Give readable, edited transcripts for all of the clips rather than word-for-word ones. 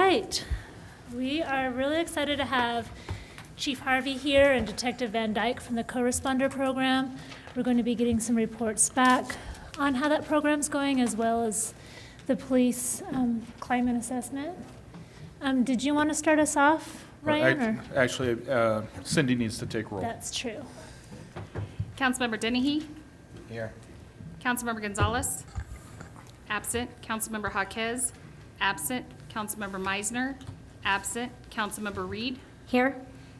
right. We are really excited to have Chief Harvey here and Detective Van Dyke from the Co-Responder Program. We're going to be getting some reports back on how that program's going, as well as the police climate assessment. Did you want to start us off, Ryan? Actually, Cindy needs to take roll. That's true. Councilmember Dennehy? Here. Councilmember Gonzalez? Absent. Councilmember Jaquez? Absent. Councilmember Meisner? Absent. Councilmember Reed? Here.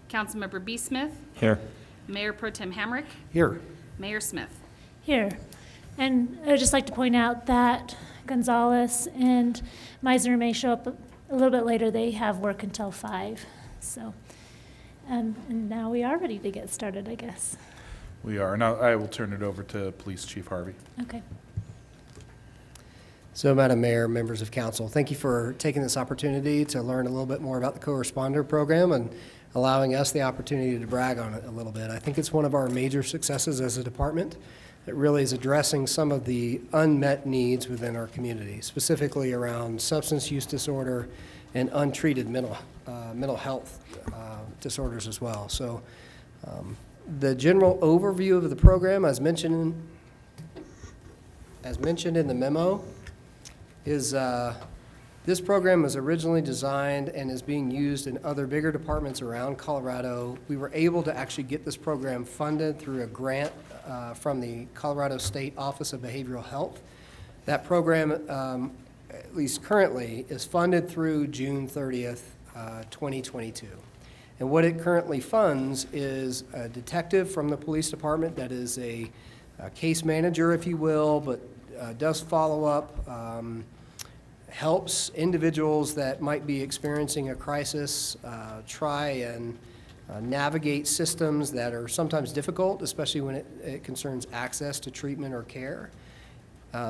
Councilmember B. Smith? Here. Mayor Pro Tem Hamrick? Here. Mayor Smith? Here. And I'd just like to point out that Gonzalez and Meisner may show up a little bit later. They have work until 5. So, and now we are ready to get started, I guess. We are. Now I will turn it over to Police Chief Harvey. Okay. So, Madam Mayor, members of council, thank you for taking this opportunity to learn a little bit more about the Co-Responder Program and allowing us the opportunity to brag on it a little bit. I think it's one of our major successes as a department. It really is addressing some of the unmet needs within our community, specifically around substance use disorder and untreated mental health disorders as well. So, the general overview of the program, as mentioned in the memo, is this program was originally designed and is being used in other bigger departments around Colorado. We were able to actually get this program funded through a grant from the Colorado State Office of Behavioral Health. That program, at least currently, is funded through June 30th, 2022. And what it currently funds is a detective from the police department that is a case manager, if you will, but does follow up, helps individuals that might be experiencing a crisis try and navigate systems that are sometimes difficult, especially when it concerns access to treatment or care.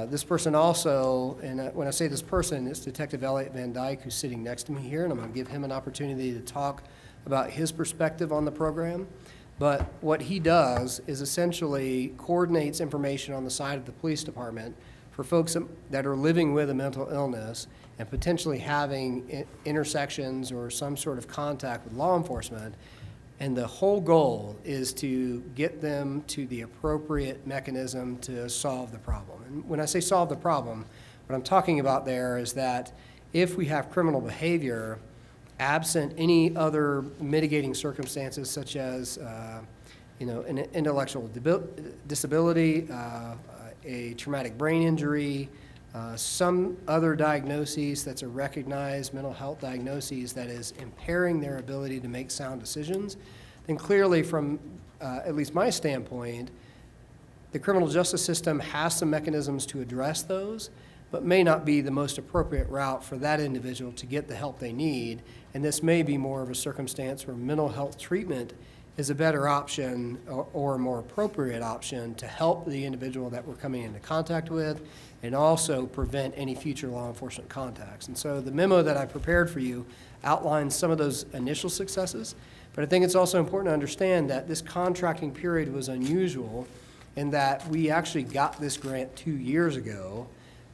This person also, and when I say this person, it's Detective Elliot Van Dyke, who's sitting next to me here, and I'm going to give him an opportunity to talk about his perspective on the program. But what he does is essentially coordinates information on the side of the police department for folks that are living with a mental illness and potentially having intersections or some sort of contact with law enforcement. And the whole goal is to get them to the appropriate mechanism to solve the problem. And when I say solve the problem, what I'm talking about there is that if we have criminal behavior, absent any other mitigating circumstances such as an intellectual disability, a traumatic brain injury, some other diagnoses that's a recognized mental health diagnosis that is impairing their ability to make sound decisions, then clearly from at least my standpoint, the criminal justice system has some mechanisms to address those, but may not be the most appropriate route for that individual to get the help they need. And this may be more of a circumstance where mental health treatment is a better option or a more appropriate option to help the individual that we're coming into contact with and also prevent any future law enforcement contacts. And so the memo that I prepared for you outlines some of those initial successes, but I think it's also important to understand that this contracting period was unusual in that we actually got this grant 2 years ago,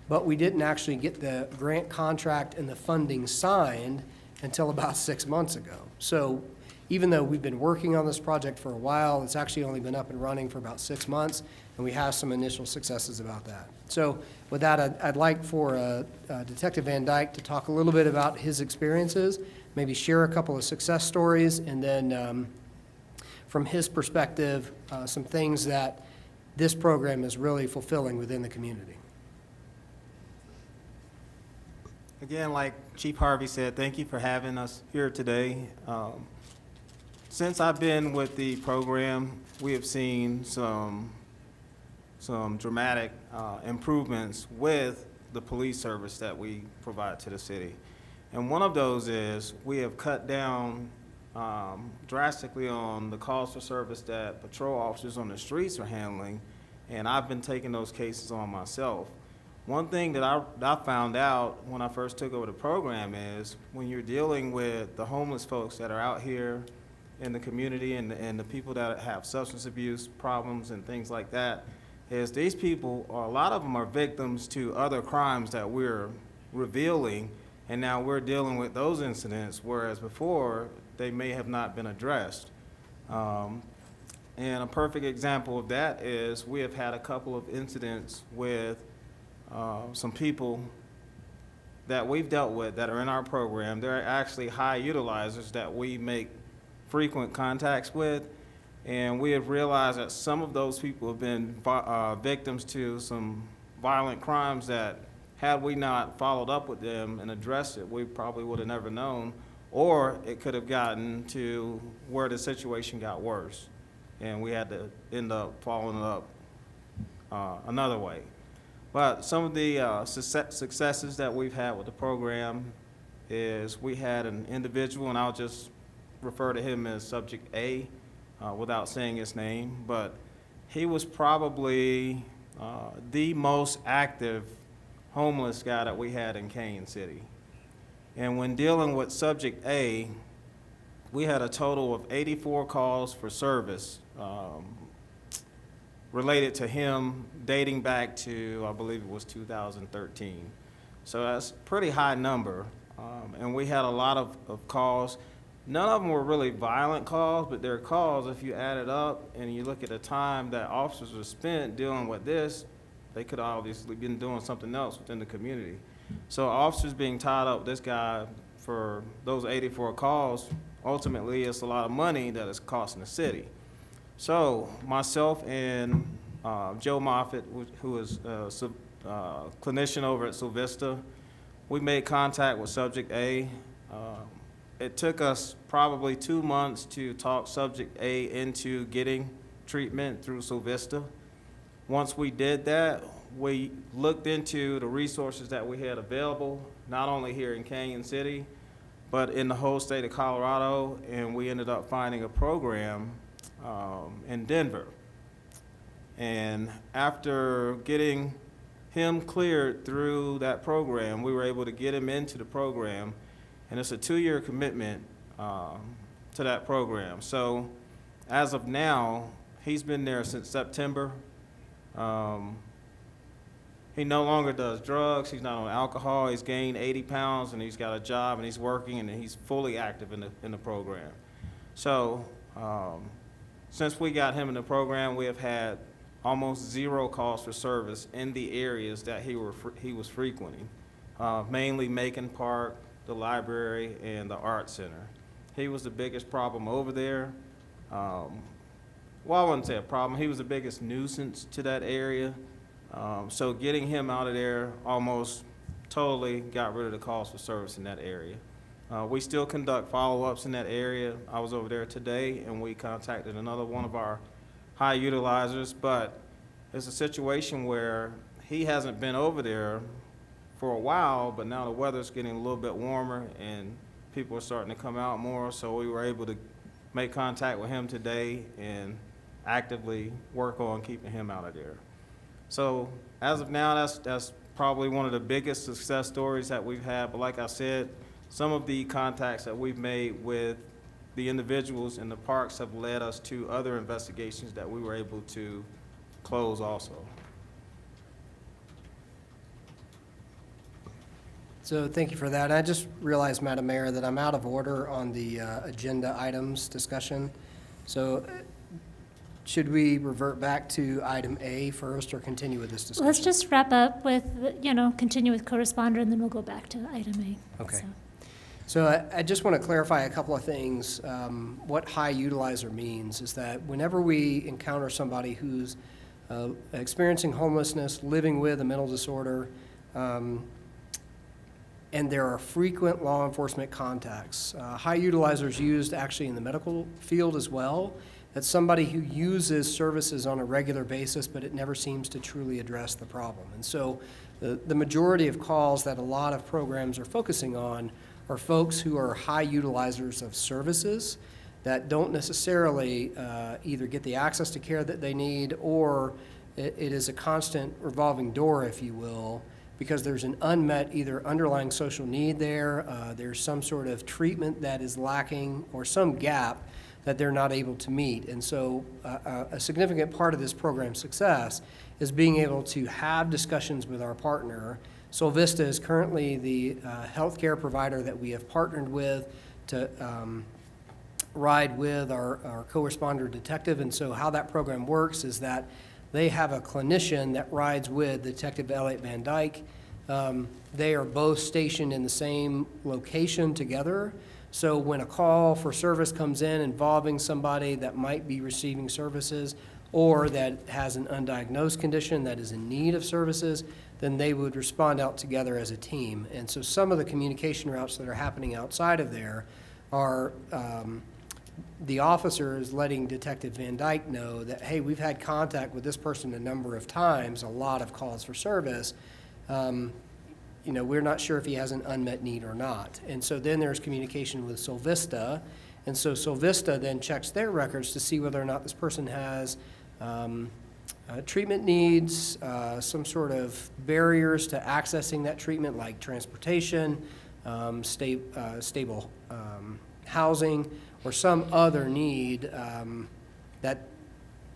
but we didn't actually get the grant contract and the funding signed until about 6 months ago. So even though we've been working on this project for a while, it's actually only been up and running for about 6 months, and we have some initial successes about that. So with that, I'd like for Detective Van Dyke to talk a little bit about his experiences, maybe share a couple of success stories, and then from his perspective, some things that this program is really fulfilling within the community. Again, like Chief Harvey said, thank you for having us here today. Since I've been with the program, we have seen some dramatic improvements with the police service that we provide to the city. And one of those is we have cut down drastically on the calls for service that patrol officers on the streets are handling, and I've been taking those cases on myself. One thing that I found out when I first took over the program is when you're dealing with the homeless folks that are out here in the community and the people that have substance abuse problems and things like that, is these people, or a lot of them, are victims to other crimes that we're revealing And now we're dealing with those incidents, whereas before, they may have not been addressed. And a perfect example of that is we have had a couple of incidents with some people that we've dealt with that are in our program. They're actually high utilizers that we make frequent contacts with. And we have realized that some of those people have been victims to some violent crimes that had we not followed up with them and addressed it, we probably would have never known, or it could have gotten to where the situation got worse. And we had to end up following it up another way. But some of the successes that we've had with the program is we had an individual, and I'll just refer to him as Subject A without saying his name, but he was probably the most active homeless guy that we had in Kane City. And when dealing with Subject A, we had a total of 84 calls for service related to him dating back to, I believe it was 2013. So that's a pretty high number. And we had a lot of calls. None of them were really violent calls, but they're calls, if you add it up and you look at the time that officers were spent dealing with this, they could obviously been doing something else within the community. So officers being tied up with this guy for those 84 calls, ultimately it's a lot of money that is costing the city. So myself and Joe Moffitt, who is a clinician over at Sylvista, we made contact with Subject A. It took us probably 2 months to talk Subject A into getting treatment through Sylvista. Once we did that, we looked into the resources that we had available, not only here in Canyon City, but in the whole state of Colorado, and we ended up finding a program in Denver. And after getting him cleared through that program, we were able to get him into the program, and it's a 2-year commitment to that program. So as of now, he's been there since September. He no longer does drugs, he's not on alcohol, he's gained 80 pounds, and he's got a job, and he's working, and he's fully active in the program. So since we got him in the program, we have had almost 0 calls for service in the areas that he was frequenting, mainly Macon Park, the library, and the art center. He was the biggest problem over there. Well, I wouldn't say a problem. He was the biggest nuisance to that area. So getting him out of there almost totally got rid of the calls for service in that area. We still conduct follow-ups in that area. I was over there today, and we contacted another one of our high utilizers, but it's a situation where he hasn't been over there for a while, but now the weather's getting a little bit warmer, and people are starting to come out more, so we were able to make contact with him today and actively work on keeping him out of there. So as of now, that's probably one of the biggest success stories that we've had, but like I said, some of the contacts that we've made with the individuals in the parks have led us to other investigations that we were able to close also. So thank you for that. I just realized, Madam Mayor, that I'm out of order on the agenda items discussion. So should we revert back to item A first or continue with this discussion? Let's just wrap up with, continue with co-responder, and then we'll go back to item A. Okay. So. So I just want to clarify a couple of things. What high utilizer means is that whenever we encounter somebody who's experiencing homelessness, living with a mental disorder, and there are frequent law enforcement contacts. High utilizers used actually in the medical field as well. That's somebody who uses services on a regular basis, but it never seems to truly address the problem. And so the majority of calls that a lot of programs are focusing on are folks who are high utilizers of services that don't necessarily either get the access to care that they need, or it is a constant revolving door, if you will, because there's an unmet either underlying social need there, there's some sort of treatment that is lacking, or some gap that they're not able to meet. And so a significant part of this program's success is being able to have discussions with our partner Solvista is currently the healthcare provider that we have partnered with to ride with our co-responder detective. And so how that program works is that they have a clinician that rides with Detective Elliot Van Dyke. They are both stationed in the same location together. So when a call for service comes in involving somebody that might be receiving services or that has an undiagnosed condition that is in need of services, then they would respond out together as a team. And so some of the communication routes that are happening outside of there are the officers letting Detective Van Dyke know that, hey, we've had contact with this person a number of times, a lot of calls for service. We're not sure if he has an unmet need or not. And so then there's communication with Solvista. And so Solvista then checks their records to see whether or not this person has treatment needs, some sort of barriers to accessing that treatment, like transportation, stable housing, or some other need that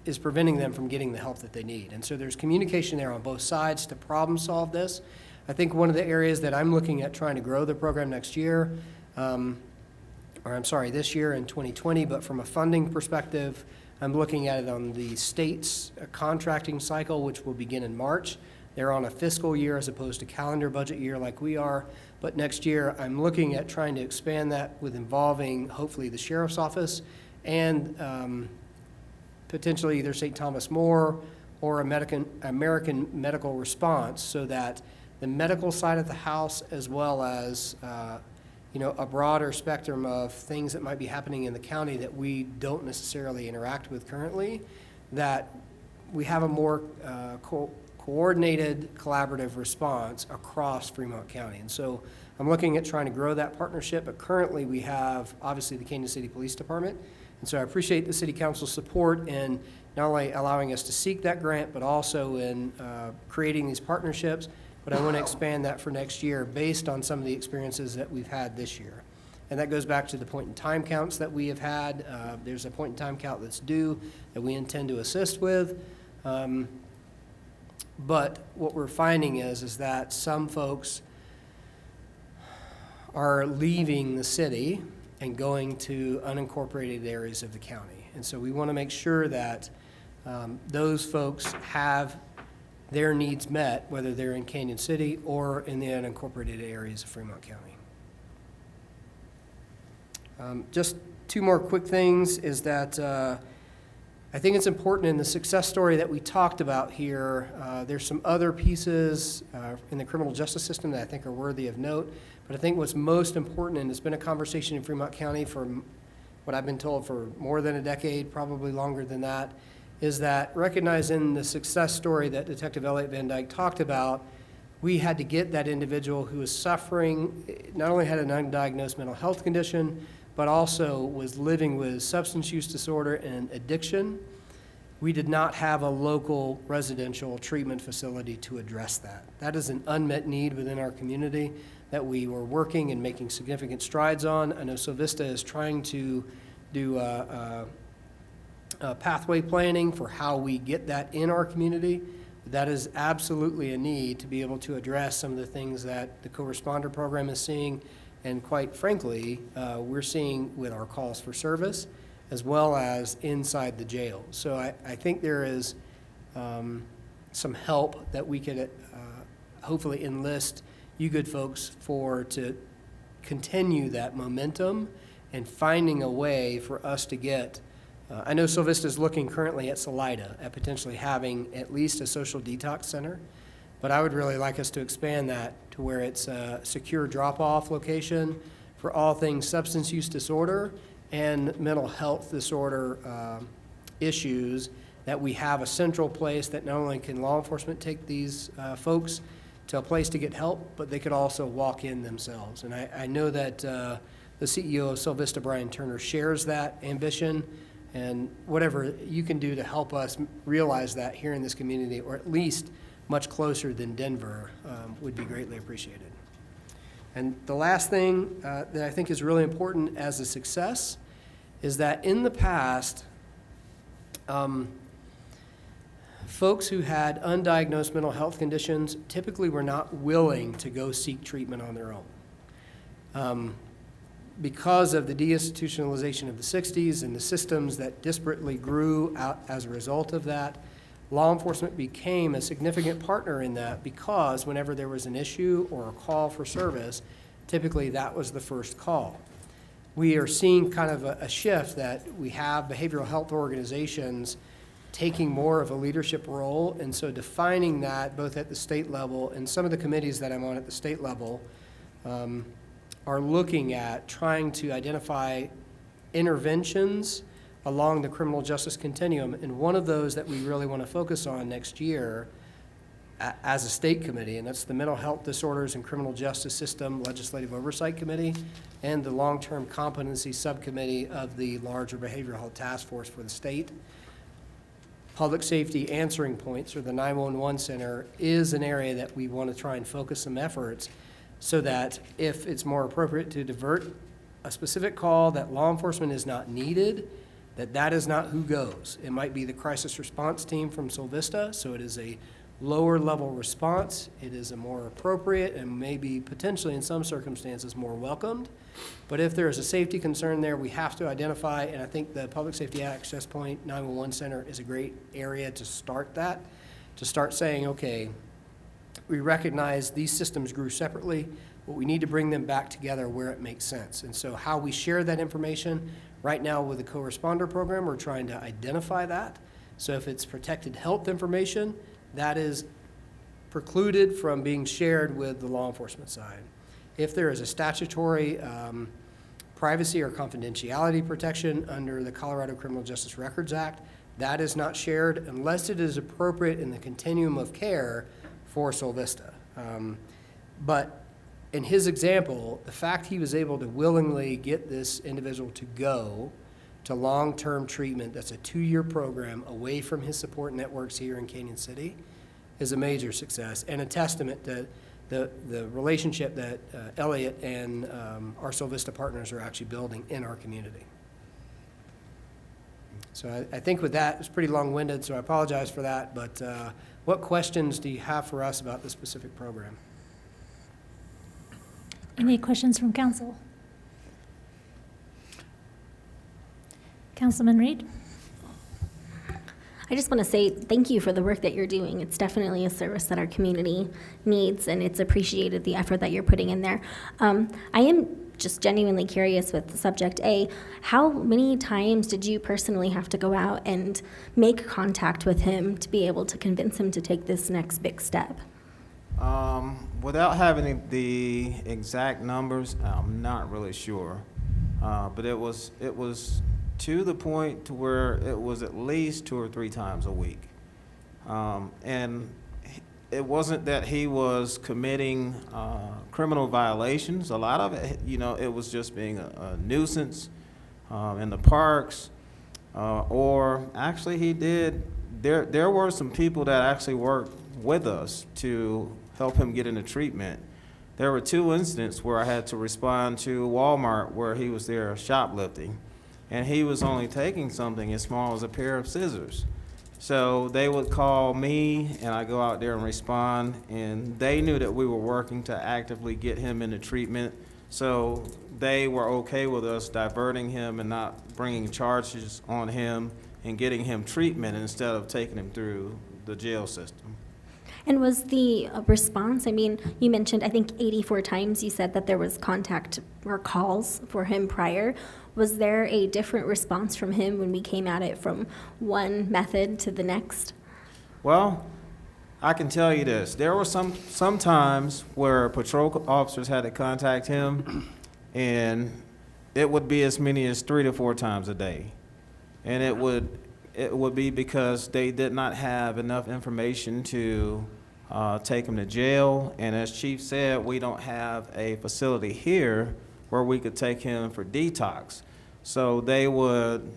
is preventing them from getting the help that they need. And so there's communication there on both sides to problem solve this. I think one of the areas that I'm looking at trying to grow the program next year, this year in 2020, but from a funding perspective, I'm looking at it on the state's contracting cycle, which will begin in March. They're on a fiscal year as opposed to calendar budget year like we are. But next year, I'm looking at trying to expand that with involving, hopefully, the sheriff's office and potentially either St. Thomas More or American Medical Response, so that the medical side of the house, as well as a broader spectrum of things that might be happening in the county that we don't necessarily interact with currently, that we have a more coordinated, collaborative response across Fremont County. And so I'm looking at trying to grow that partnership, but currently we have, obviously, the Kansas City Police Department. And so I appreciate the City Council's support in not only allowing us to seek that grant, but also in creating these partnerships. But I want to expand that for next year based on some of the experiences that we've had this year. And that goes back to the point-in-time counts that we have had. There's a point-in-time count that's due that we intend to assist with. But what we're finding is that some folks are leaving the city and going to unincorporated areas of the county. And so we want to make sure that those folks have their needs met, whether they're in Canyon City or in the unincorporated areas of Fremont County. Just two more quick things is that I think it's important in the success story that we talked about here. There's some other pieces in the criminal justice system that I think are worthy of note. But I think what's most important, and it's been a conversation in Fremont County for what I've been told for more than a decade, probably longer than that, is that recognizing the success story that Detective Elliot Van Dyke talked about, we had to get that individual who was suffering, not only had an undiagnosed mental health condition, but also was living with substance use disorder and addiction. We did not have a local residential treatment facility to address that. That is an unmet need within our community that we were working and making significant strides on. I know Solvista is trying to do pathway planning for how we get that in our community. That is absolutely a need to be able to address some of the things that the co-responder program is seeing, and quite frankly, we're seeing with our calls for service, as well as inside the jail. So I think there is some help that we could hopefully enlist you good folks to continue that momentum and finding a way for us to get, I know Solvista is looking currently at Salida, at potentially having at least a social detox center, but I would really like us to expand that to where it's a secure drop-off location for all things substance use disorder and mental health disorder issues, that we have a central place that not only can law enforcement take these folks to a place to get help, but they could also walk in themselves. And I know that the CEO of Solvista, Brian Turner, shares that ambition, and whatever you can do to help us realize that here in this community, or at least much closer than Denver, would be greatly appreciated. And the last thing that I think is really important as a success is that in the past, folks who had undiagnosed mental health conditions typically were not willing to go seek treatment on their own. Because of the deinstitutionalization of the 60s and the systems that disparately grew out as a result of that, law enforcement became a significant partner in that, because whenever there was an issue or a call for service, typically that was the first call. We are seeing kind of a shift that we have behavioral health organizations taking more of a leadership role, and so defining that both at the state level, and some of the committees that I'm on at the state level are looking at trying to identify interventions along the criminal justice continuum, and one of those that we really want to focus on next year as a state committee, and that's the Mental Health Disorders and Criminal Justice System Legislative Oversight Committee and the Long-Term Competency Subcommittee of the larger Behavioral Health Task Force for the state. Public safety answering points, or the 911 center, is an area that we want to try and focus some efforts, so that if it's more appropriate to divert a specific call that law enforcement is not needed, that is not who goes. It might be the crisis response team from Solvista, so it is a lower level response. It is a more appropriate and maybe potentially in some circumstances more welcomed. But if there is a safety concern there, we have to identify, and I think the Public Safety Access Point 911 Center is a great area to start that, to start saying, okay, we recognize these systems grew separately, but we need to bring them back together where it makes sense. And so how we share that information, right now with the co-responder program, we're trying to identify that. So if it's protected health information, that is precluded from being shared with the law enforcement side. If there is a statutory privacy or confidentiality protection under the Colorado Criminal Justice Records Act, that is not shared unless it is appropriate in the continuum of care for Solvista. But in his example, the fact he was able to willingly get this individual to go to long-term treatment, that's a 2-year program away from his support networks here in Canyon City, is a major success and a testament to the relationship that Elliot and our Solvista partners are actually building in our community. So I think with that, it's pretty long-winded, so I apologize for that, but what questions do you have for us about this specific program? Any questions from council? Councilman Reed? I just want to say thank you for the work that you're doing. It's definitely a service that our community needs, and it's appreciated, the effort that you're putting in there. I am just genuinely curious with subject A, how many times did you personally have to go out and make contact with him to be able to convince him to take this next big step? Without having the exact numbers, I'm not really sure. But it was to the point to where it was at least 2 or 3 times a week. And it wasn't that he was committing criminal violations. A lot of it, it was just being a nuisance in the parks. Or actually he did, there were some people that actually worked with us to help him get into treatment. There were 2 incidents where I had to respond to Walmart where he was there shoplifting, and he was only taking something as small as a pair of scissors. So they would call me, and I go out there and respond, and they knew that we were working to actively get him into treatment, so they were okay with us diverting him and not bringing charges on him and getting him treatment instead of taking him through the jail system. And was the response, I mean, you mentioned, I think 84 times you said that there was contact or calls for him prior. Was there a different response from him when we came at it from one method to the next? Well, I can tell you this. There were some times where patrol officers had to contact him, and it would be as many as 3 to 4 times a day. And it would be because they did not have enough information to take him to jail. And as Chief said, we don't have a facility here where we could take him for detox. So they would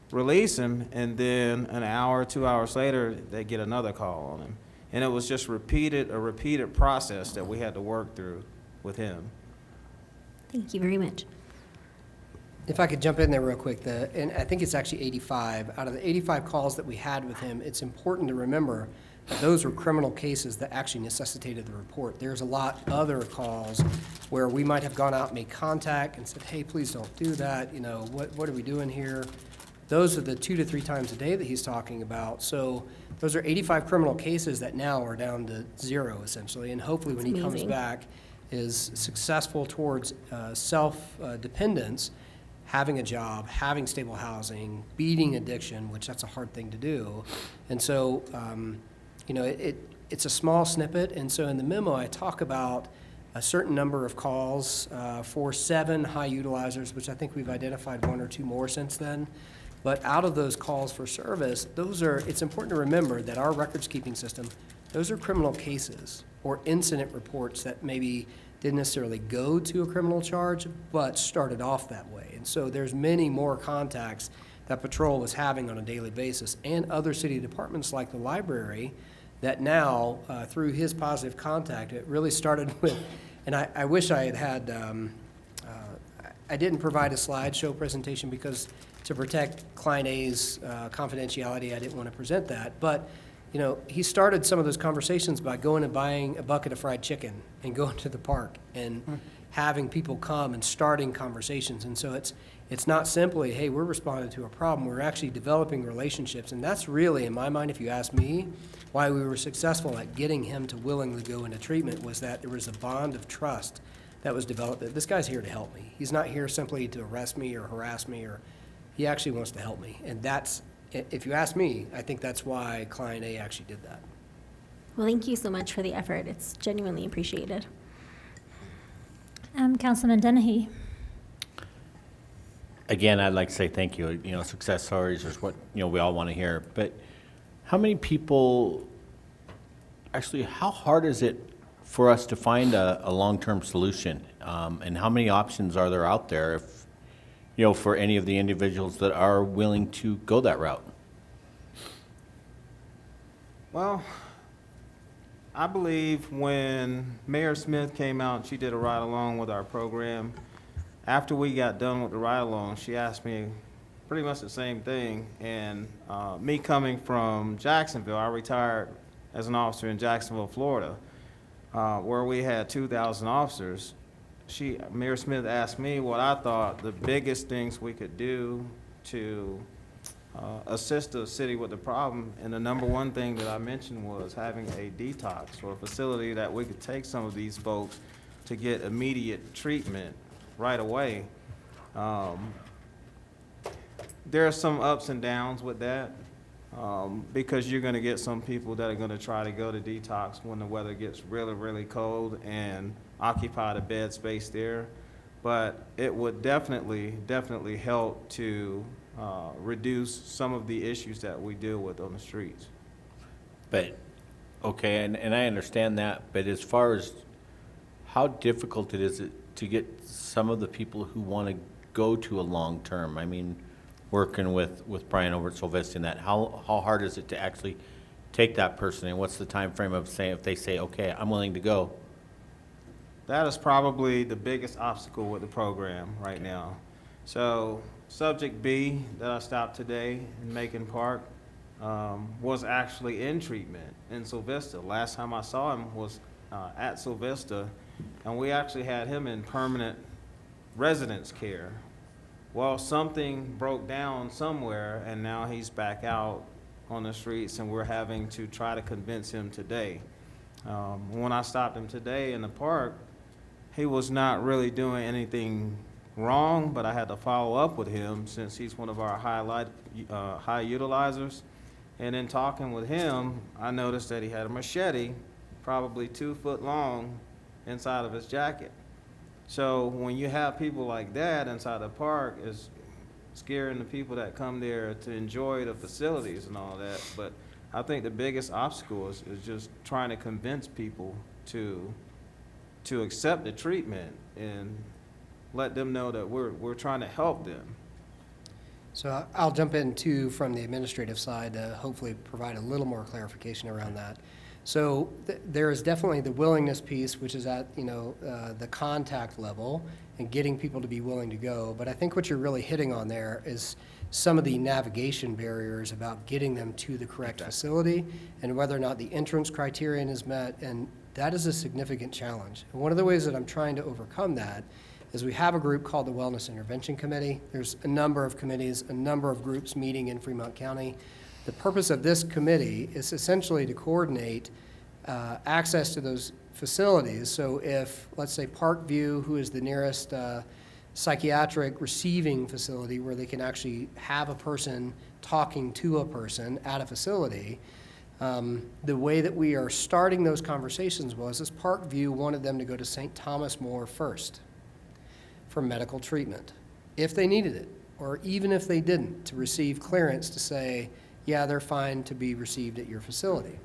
release him, and then an hour, 2 hours later, they get another call on him. And it was just a repeated process that we had to work through with him. Thank you very much. If I could jump in there real quick, and I think it's actually 85. Out of the 85 calls that we had with him, it's important to remember that those were criminal cases that actually necessitated the report. There's a lot other calls where we might have gone out and made contact and said, hey, please don't do that, you know, what are we doing here? Those are the 2 to 3 times a day that he's talking about. So those are 85 criminal cases that now are down to 0, essentially, and hopefully when he comes amazing. back is successful towards self-dependence, having a job, having stable housing, beating addiction, which that's a hard thing to do. And so, you know, it's a small snippet. And so in the memo, I talk about a certain number of calls for 7 high utilizers, which I think we've identified 1 or 2 more since then. But out of those calls for service, it's important to remember that our records keeping system, those are criminal cases or incident reports that maybe didn't necessarily go to a criminal charge, but started off that way. And so there's many more contacts that patrol was having on a daily basis, and other city departments like the library that now, through his positive contact, it really started with, and I wish I had I didn't provide a slideshow presentation because to protect Client A's confidentiality, I didn't want to present that. But you know, he started some of those conversations by going and buying a bucket of fried chicken and going to the park and having people come and starting conversations. And so it's not simply, hey, we're responding to a problem. We're actually developing relationships. And that's really, in my mind, if you ask me, why we were successful at getting him to willingly go into treatment, was that there was a bond of trust that was developed. That this guy's here to help me. He's not here simply to arrest me or harass me, or he actually wants to help me. And that's, if you ask me, I think that's why Client A actually did that. Well, thank you so much for the effort. It's genuinely appreciated. Councilman Dennehy. Again, I'd like to say thank you. You know, success stories is what, you know, we all want to hear. But how many people, actually, how hard is it for us to find a long-term solution? And how many options are there out there, if, you know, for any of the individuals that are willing to go that route? Well, I believe when Mayor Smith came out, she did a ride-along with our program. After we got done with the ride-along, she asked me pretty much the same thing. And me coming from Jacksonville, I retired as an officer in Jacksonville, Florida, where we had 2,000 officers. Mayor Smith asked me what I thought the biggest things we could do to assist the city with the problem, and the number one thing that I mentioned was having a detox or a facility that we could take some of these folks to get immediate treatment right away. There are some ups and downs with that, because you're gonna get some people that are gonna try to go to detox when the weather gets really, really cold and occupy the bed space there. But it would definitely help to reduce some of the issues that we deal with on the streets. But, okay, and I understand that, but as far as how difficult it is to get some of the people who want to go to a long-term, I mean, working with Brian over at Sylvester, and that, how hard is it to actually take that person, and what's the time frame of saying, if they say, okay, I'm willing to go? That is probably the biggest obstacle with the program right now. So subject B that I stopped today in Macon Park was actually in treatment in Sylvester. Last time I saw him was at Sylvester, and we actually had him in permanent residence care. Well, something broke down somewhere, and now he's back out on the streets, and we're having to try to convince him today. When I stopped him today in the park, he was not really doing anything wrong, but I had to follow up with him since he's one of our high utilizers. And in talking with him, I noticed that he had a machete, probably 2 foot long, inside of his jacket. So when you have people like that inside the park, it's scaring the people that come there to enjoy the facilities and all that. But I think the biggest obstacle is just trying to convince people to accept the treatment and let them know that we're trying to help them. So I'll jump in too from the administrative side to hopefully provide a little more clarification around that. So there is definitely the willingness piece, which is at, the contact level and getting people to be willing to go. But I think what you're really hitting on there is some of the navigation barriers about getting them to the correct facility and whether or not the entrance criterion is met. And that is a significant challenge. And one of the ways that I'm trying to overcome that is we have a group called the Wellness Intervention Committee. There's a number of committees, a number of groups meeting in Fremont County. The purpose of this committee is essentially to coordinate access to those facilities. So if, let's say, Parkview, who is the nearest psychiatric receiving facility where they can actually have a person talking to a person at a facility, the way that we are starting those conversations was Parkview wanted them to go to St. Thomas More first for medical treatment, if they needed it, or even if they didn't, to receive clearance to say, yeah, they're fine to be received at your facility.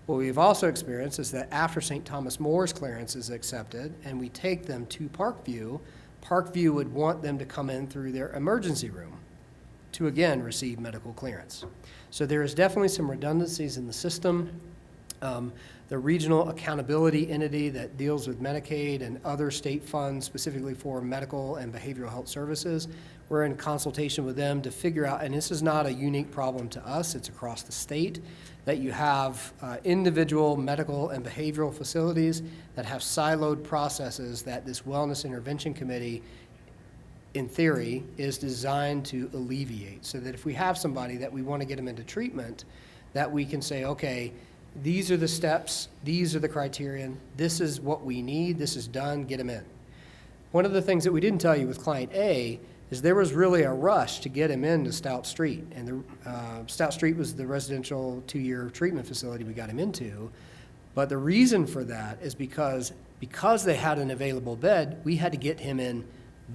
What we've also experienced is that after St. Thomas More's clearance is accepted and we take them to Parkview, Parkview would want them to come in through their emergency room to again receive medical clearance. So there is definitely some redundancies in the system. The regional accountability entity that deals with Medicaid and other state funds specifically for medical and behavioral health services, we're in consultation with them to figure out, and this is not a unique problem to us, it's across the state, that you have individual medical and behavioral facilities that have siloed processes that this Wellness Intervention Committee, in theory, is designed to alleviate. So that if we have somebody that we want to get them into treatment, that we can say, okay, these are the steps, these are the criterion, this is what we need, this is done, get them in. One of the things that we didn't tell you with Client A is there was really a rush to get him into Stout Street. And Stout Street was the residential 2-year treatment facility we got him into. But the reason for that is because they had an available bed, we had to get him in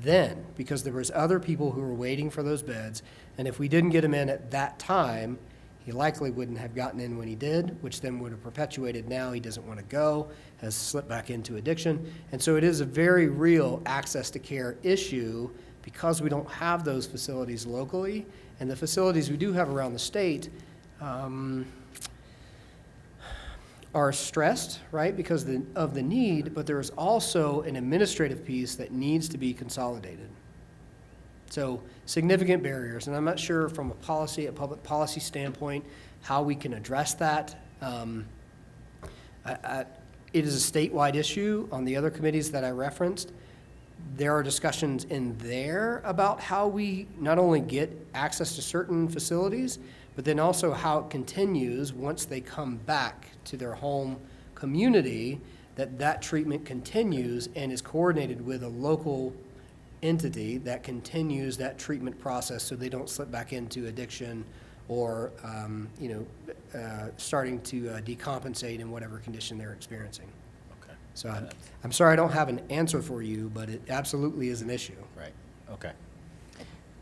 then, because there was other people who were waiting for those beds. And if we didn't get him in at that time, he likely wouldn't have gotten in when he did, which then would have perpetuated now he doesn't want to go, has slipped back into addiction. And so it is a very real access to care issue because we don't have those facilities locally. And the facilities we do have around the state are stressed, right, because of the need, but there is also an administrative piece that needs to be consolidated. So significant barriers, and I'm not sure from a public policy standpoint, how we can address that. It is a statewide issue. On the other committees that I referenced, there are discussions in there about how we not only get access to certain facilities, but then also how it continues once they come back to their home community, that treatment continues and is coordinated with a local entity that continues that treatment process so they don't slip back into addiction or starting to decompensate in whatever condition they're experiencing. Okay. So I'm sorry I don't have an answer for you, but it absolutely is an issue. Right, okay.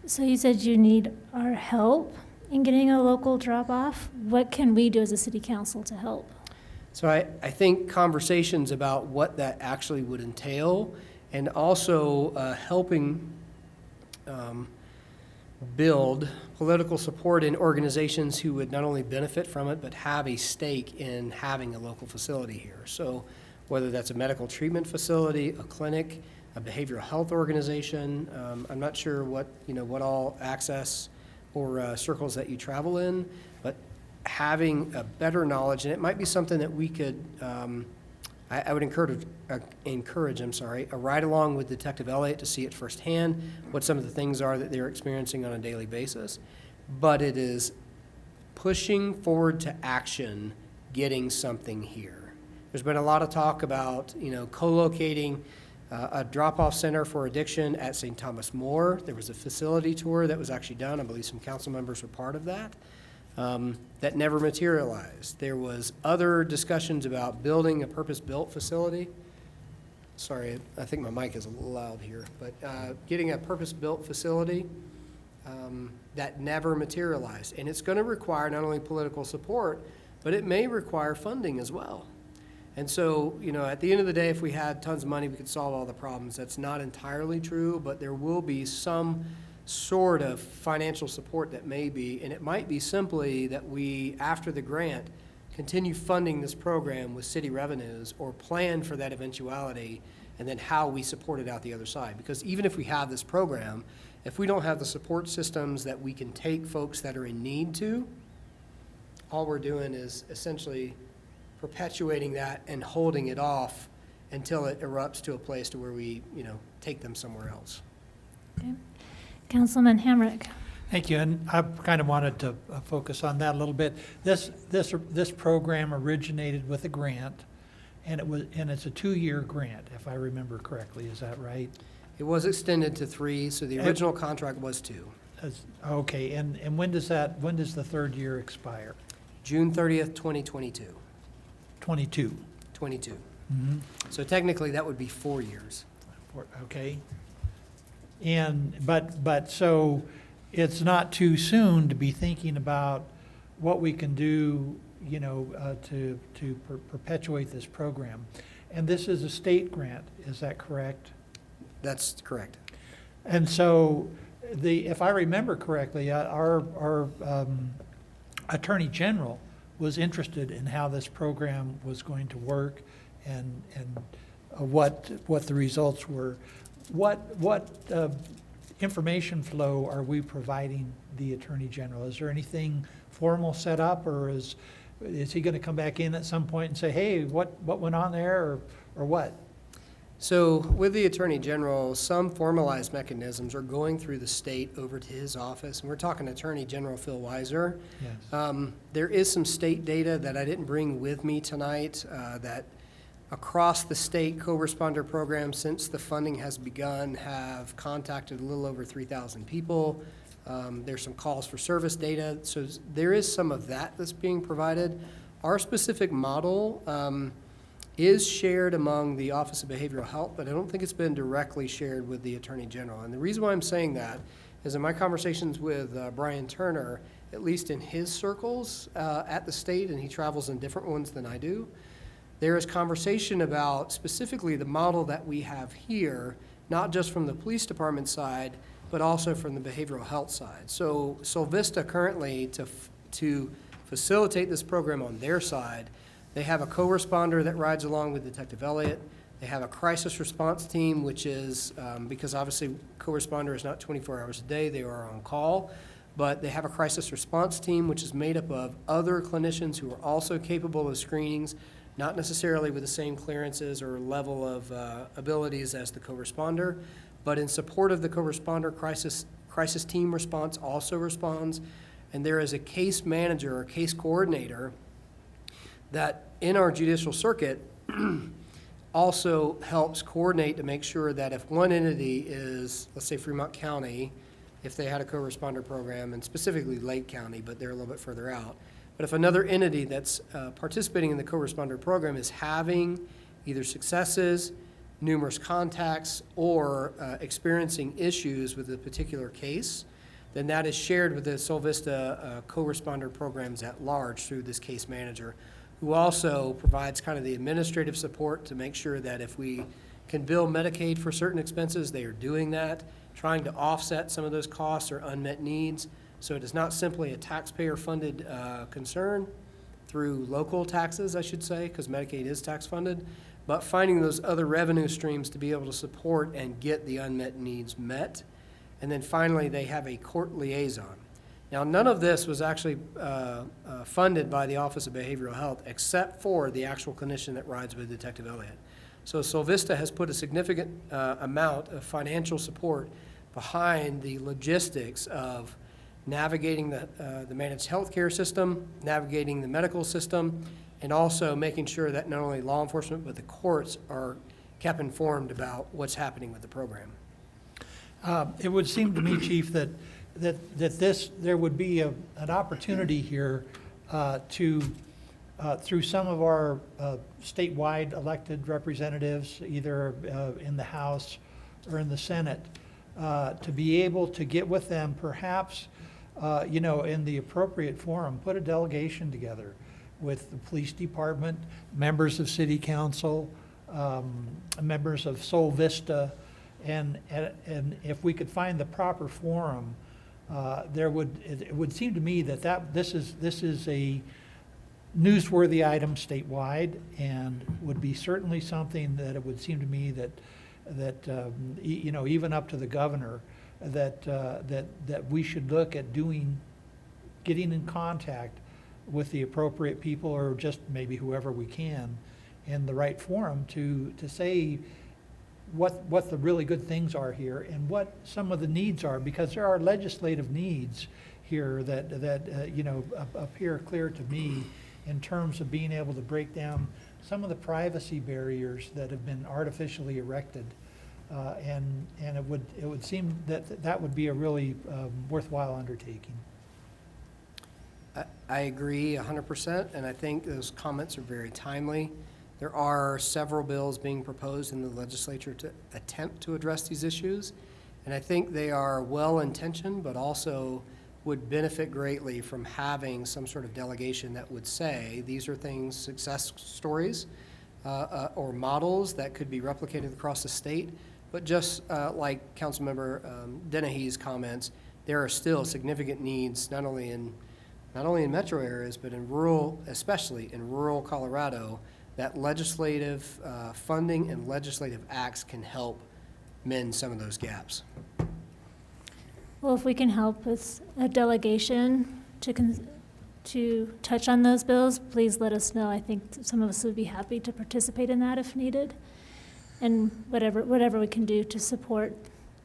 So you said you need our help in getting a local drop-off. What can we do as a city council to help? So I think conversations about what that actually would entail, and also helping build political support in organizations who would not only benefit from it, but have a stake in having a local facility here. So whether that's a medical treatment facility, a clinic, a behavioral health organization, I'm not sure what all access or circles that you travel in, but having a better knowledge, and it might be something that we could, I would encourage a ride along with Detective Elliott to see it firsthand, what some of the things are that they're experiencing on a daily basis. But it is pushing forward to action, getting something here. There's been a lot of talk about, co-locating a drop-off center for addiction at St. Thomas More. There was a facility tour that was actually done. I believe some council members were part of that. That never materialized. There was other discussions about building a purpose-built facility. Sorry, I think my mic is a little loud here, but getting a purpose-built facility that never materialized. And it's going to require not only political support, but it may require funding as well. And so, at the end of the day, if we had tons of money, we could solve all the problems. That's not entirely true, but there will be some sort of financial support that may be, and it might be simply that we, after the grant, continue funding this program with city revenues or plan for that eventuality, and then how we support it out the other side. Because even if we have this program, if we don't have the support systems that we can take folks that are in need to, all we're doing is essentially perpetuating that and holding it off until it erupts to a place to where we, take them somewhere else. Okay. Councilman Hamrick. Thank you, and I kind of wanted to focus on that a little bit. This program originated with a grant, and it's a 2-year grant, if I remember correctly. Is that right? It was extended to 3, so the original contract was 2. Okay, and when does the 3rd year expire? June 30th, 2022. 22. 22. Mm-hmm. So technically, that would be 4 years. Okay. But so it's not too soon to be thinking about what we can do, to perpetuate this program. And this is a state grant, is that correct? That's correct. And so if I remember correctly, our Attorney General was interested in how this program was going to work and what the results were. What information flow are we providing the Attorney General? Is there anything formal set up, or is he going to come back in at some point and say, hey, what went on there, or what? So with the Attorney General, some formalized mechanisms are going through the state over to his office, and we're talking Attorney General Phil Weiser. Yes. There is some state data that I didn't bring with me tonight that across the state co-responder program, since the funding has begun, have contacted a little over 3,000 people. There's some calls for service data, so there is some of that that's being provided. Our specific model is shared among the Office of Behavioral Health, but I don't think it's been directly shared with the Attorney General. And the reason why I'm saying that is in my conversations with Brian Turner, at least in his circles at the state, and he travels in different ones than I do, there is conversation about specifically the model that we have here, not just from the police department side, but also from the behavioral health side. So Solvista currently, to facilitate this program on their side, they have a co-responder that rides along with Detective Elliott. They have a crisis response team, which is, because obviously co-responder is not 24 hours a day, they are on call, but they have a crisis response team, which is made up of other clinicians who are also capable of screenings, not necessarily with the same clearances or level of abilities as the co-responder, but in support of the co-responder, crisis team response also responds, and there is a case manager or case coordinator that in our judicial circuit also helps coordinate to make sure that if one entity is, let's say Fremont County, if they had a co-responder program, and specifically Lake County, but they're a little bit further out, but if another entity that's participating in the co-responder program is having either successes, numerous contacts, or experiencing issues with a particular case, then that is shared with the Solvista co-responder programs at large through this case manager, who also provides kind of the administrative support to make sure that if we can bill Medicaid for certain expenses, they are doing that, trying to offset some of those costs or unmet needs. So it is not simply a taxpayer-funded concern through local taxes, I should say, because Medicaid is tax-funded, but finding those other revenue streams to be able to support and get the unmet needs met. And then finally, they have a court liaison. Now, none of this was actually funded by the Office of Behavioral Health except for the actual clinician that rides with Detective Elliott. So Solvista has put a significant amount of financial support behind the logistics of navigating the managed healthcare system, navigating the medical system, and also making sure that not only law enforcement but the courts are kept informed about what's happening with the program. It would seem to me, Chief, that there would be an opportunity here to, through some of our statewide elected representatives, either in the House or in the Senate, to be able to get with them, perhaps, in the appropriate forum, put a delegation together with the police department, members of city council, members of Solvista, and if we could find the proper forum, it would seem to me that this is a newsworthy item statewide, and would be certainly something that it would seem to me that you know, even up to the governor, that we should look at getting in contact with the appropriate people, or just maybe whoever we can in the right forum to say what the really good things are here and what some of the needs are, because there are legislative needs here that you know, appear clear to me in terms of being able to break down some of the privacy barriers that have been artificially erected. And it would seem that would be a really worthwhile undertaking. I agree 100%, and I think those comments are very timely. There are several bills being proposed in the legislature to attempt to address these issues, and I think they are well-intentioned, but also would benefit greatly from having some sort of delegation that would say, these are things, success stories, or models that could be replicated across the state. But just like Councilmember Dennehy's comments, there are still significant needs, not only in metro areas, but in rural, especially in rural Colorado, that legislative funding and legislative acts can help mend some of those gaps. Well, if we can help with a delegation to touch on those bills, please let us know. I think some of us would be happy to participate in that if needed. And whatever we can do to support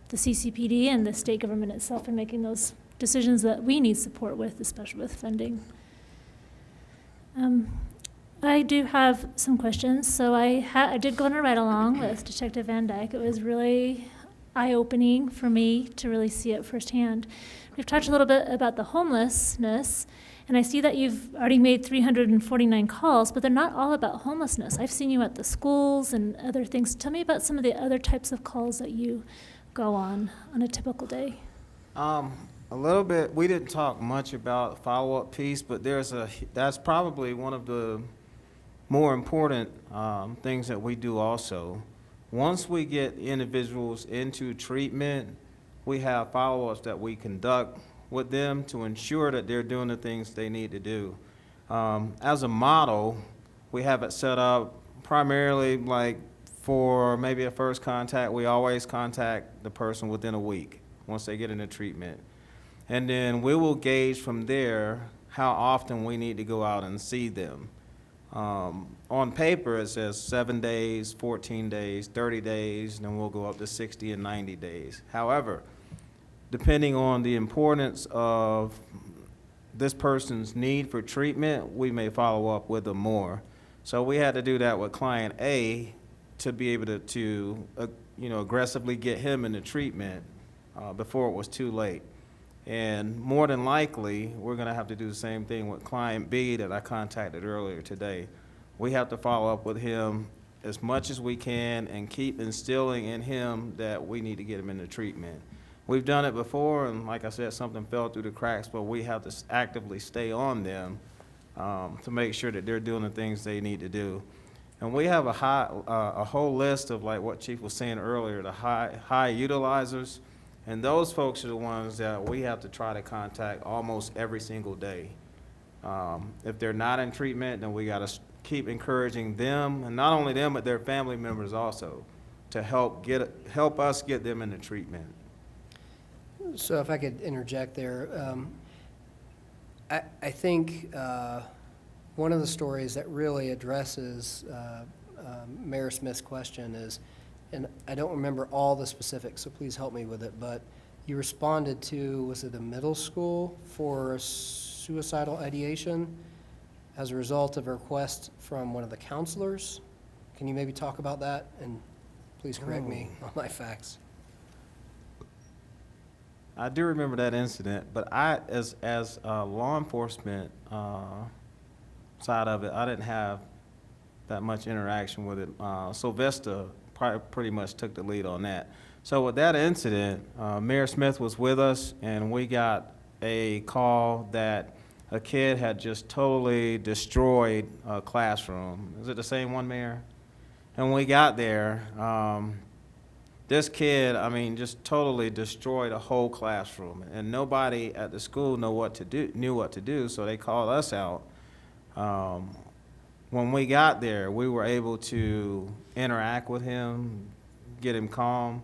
the CCPD and the state government itself in making those decisions that we need support with, especially with funding. I do have some questions. So I did go on a ride-along with Detective Van Dyke. It was really eye-opening for me to really see it firsthand. We've talked a little bit about the homelessness, and I see that you've already made 349 calls, but they're not all about homelessness. I've seen you at the schools and other things. Tell me about some of the other types of calls that you go on a typical day. A little bit. We didn't talk much about the follow-up piece, but that's probably one of the more important things that we do also. Once we get individuals into treatment, we have follow-ups that we conduct with them to ensure that they're doing the things they need to do. As a model, we have it set up primarily like for maybe a first contact. We always contact the person within a week once they get into treatment. And then we will gauge from there how often we need to go out and see them. On paper, it says 7 days, 14 days, 30 days, and then we'll go up to 60 and 90 days. However, depending on the importance of this person's need for treatment, we may follow up with them more. So we had to do that with client A to be able to aggressively get him into treatment before it was too late. And more than likely, we're going to have to do the same thing with client B that I contacted earlier today. We have to follow up with him as much as we can and keep instilling in him that we need to get him into treatment. We've done it before, and like I said, something fell through the cracks, but we have to actively stay on them to make sure that they're doing the things they need to do. And we have a whole list of, like what Chief was saying earlier, the high utilizers. And those folks are the ones that we have to try to contact almost every single day. If they're not in treatment, then we got to keep encouraging them, and not only them, but their family members also, to help us get them into treatment. So if I could interject there, I think one of the stories that really addresses Mayor Smith's question is, and I don't remember all the specifics, so please help me with it, but you responded to, was it a middle school for suicidal ideation as a result of a request from one of the counselors? Can you maybe talk about that? And please correct me on my facts. I do remember that incident, but I, as law enforcement side of it, I didn't have that much interaction with it. Sylvester pretty much took the lead on that. So with that incident, Mayor Smith was with us, and we got a call that a kid had just totally destroyed a classroom. Is it the same one, Mayor? And when we got there, this kid, just totally destroyed a whole classroom, and nobody at the school knew what to do, so they called us out. When we got there, we were able to interact with him, get him calm.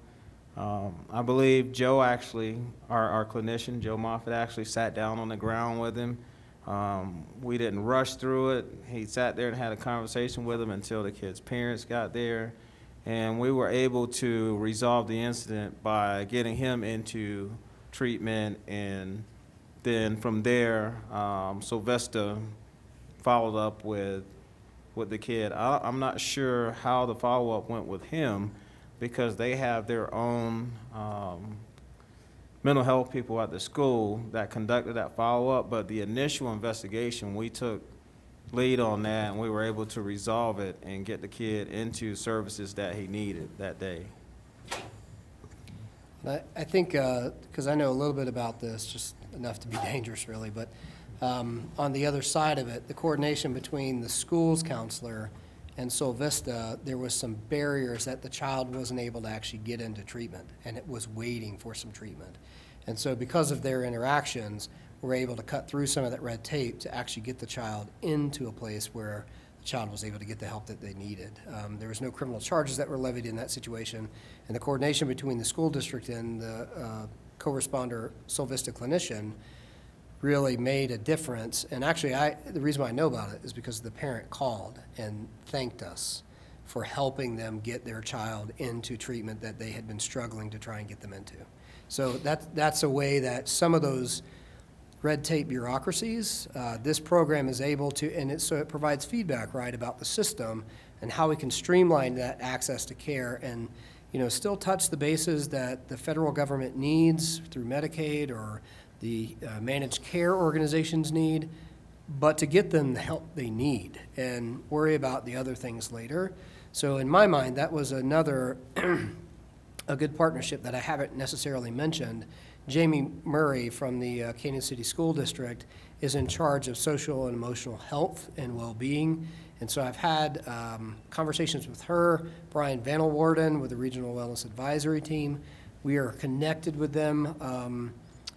I believe Joe actually, our clinician, Joe Moffitt, actually sat down on the ground with him. We didn't rush through it. He sat there and had a conversation with him until the kid's parents got there. And we were able to resolve the incident by getting him into treatment, and then from there, Sylvester followed up with the kid. I'm not sure how the follow-up went with him, because they have their own mental health people at the school that conducted that follow-up, but the initial investigation, we took lead on that, and we were able to resolve it and get the kid into services that he needed that day. I think, because I know a little bit about this, just enough to be dangerous really, but on the other side of it, the coordination between the school's counselor and Sol Vista, there was some barriers that the child wasn't able to actually get into treatment, and it was waiting for some treatment. And so because of their interactions, we're able to cut through some of that red tape to actually get the child into a place where the child was able to get the help that they needed. There was no criminal charges that were levied in that situation, and the coordination between the school district and the co-responder Sol Vista clinician really made a difference. And actually, the reason why I know about it is because the parent called and thanked us for helping them get their child into treatment that they had been struggling to try and get them into. So that's a way that some of those red tape bureaucracies, this program is able to, and so it provides feedback, right, about the system and how we can streamline that access to care and, still touch the bases that the federal government needs through Medicaid or the managed care organizations need, but to get them the help they need and worry about the other things later. So in my mind, that was another a good partnership that I haven't necessarily mentioned. Jamie Murray from the Canyon City School District is in charge of social and emotional health and well-being. And so I've had conversations with her, Brian Van Warden with the Regional Wellness Advisory Team. We are connected with them.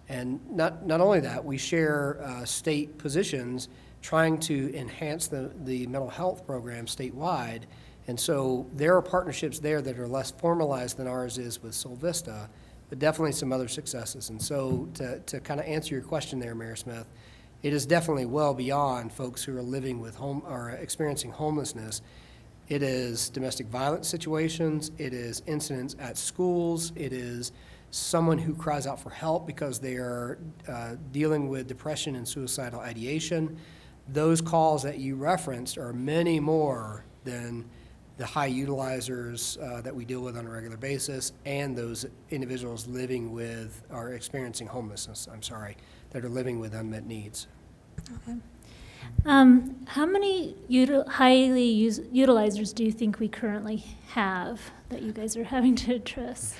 And not only that, we share state positions trying to enhance the mental health program statewide. And so there are partnerships there that are less formalized than ours is with Sol Vista, but definitely some other successes. And so to kind of answer your question there, Mayor Smith, it is definitely well beyond folks who are living with or experiencing homelessness. It is domestic violence situations, it is incidents at schools, it is someone who cries out for help because they are dealing with depression and suicidal ideation. Those calls that you referenced are many more than the high utilizers that we deal with on a regular basis, and those individuals living with or experiencing homelessness, that are living with unmet needs. Okay. How many highly utilizers do you think we currently have that you guys are having to address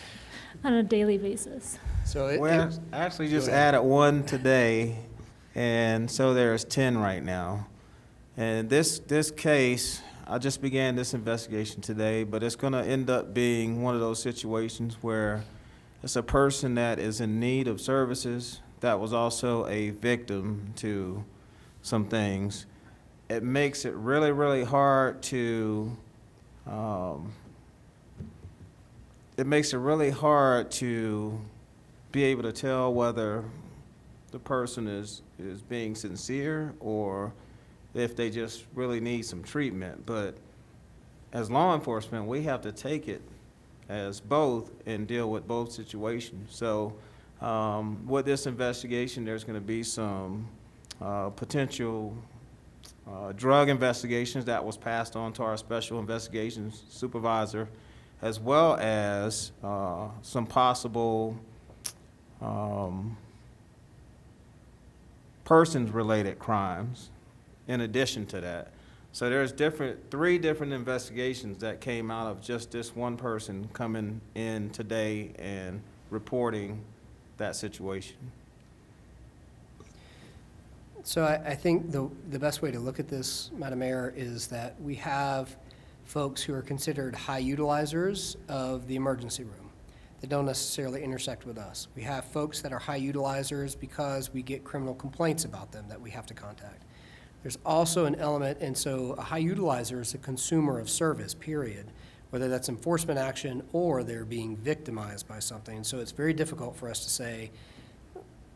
on a daily basis? So We actually just added one today, and so there's 10 right now. And this case, I just began this investigation today, but it's going to end up being one of those situations where it's a person that is in need of services that was also a victim to some things. It makes it really, really hard to be able to tell whether the person is being sincere or if they just really need some treatment. But as law enforcement, we have to take it as both and deal with both situations. So with this investigation, there's going to be some potential drug investigations that was passed on to our special investigations supervisor, as well as some possible persons-related crimes in addition to that. So there's three different investigations that came out of just this one person coming in today and reporting that situation. So I think the best way to look at this, Madam Mayor, is that we have folks who are considered high utilizers of the emergency room that don't necessarily intersect with us. We have folks that are high utilizers because we get criminal complaints about them that we have to contact. There's also an element, and so a high utilizer is a consumer of service, period, whether that's enforcement action or they're being victimized by something. So it's very difficult for us to say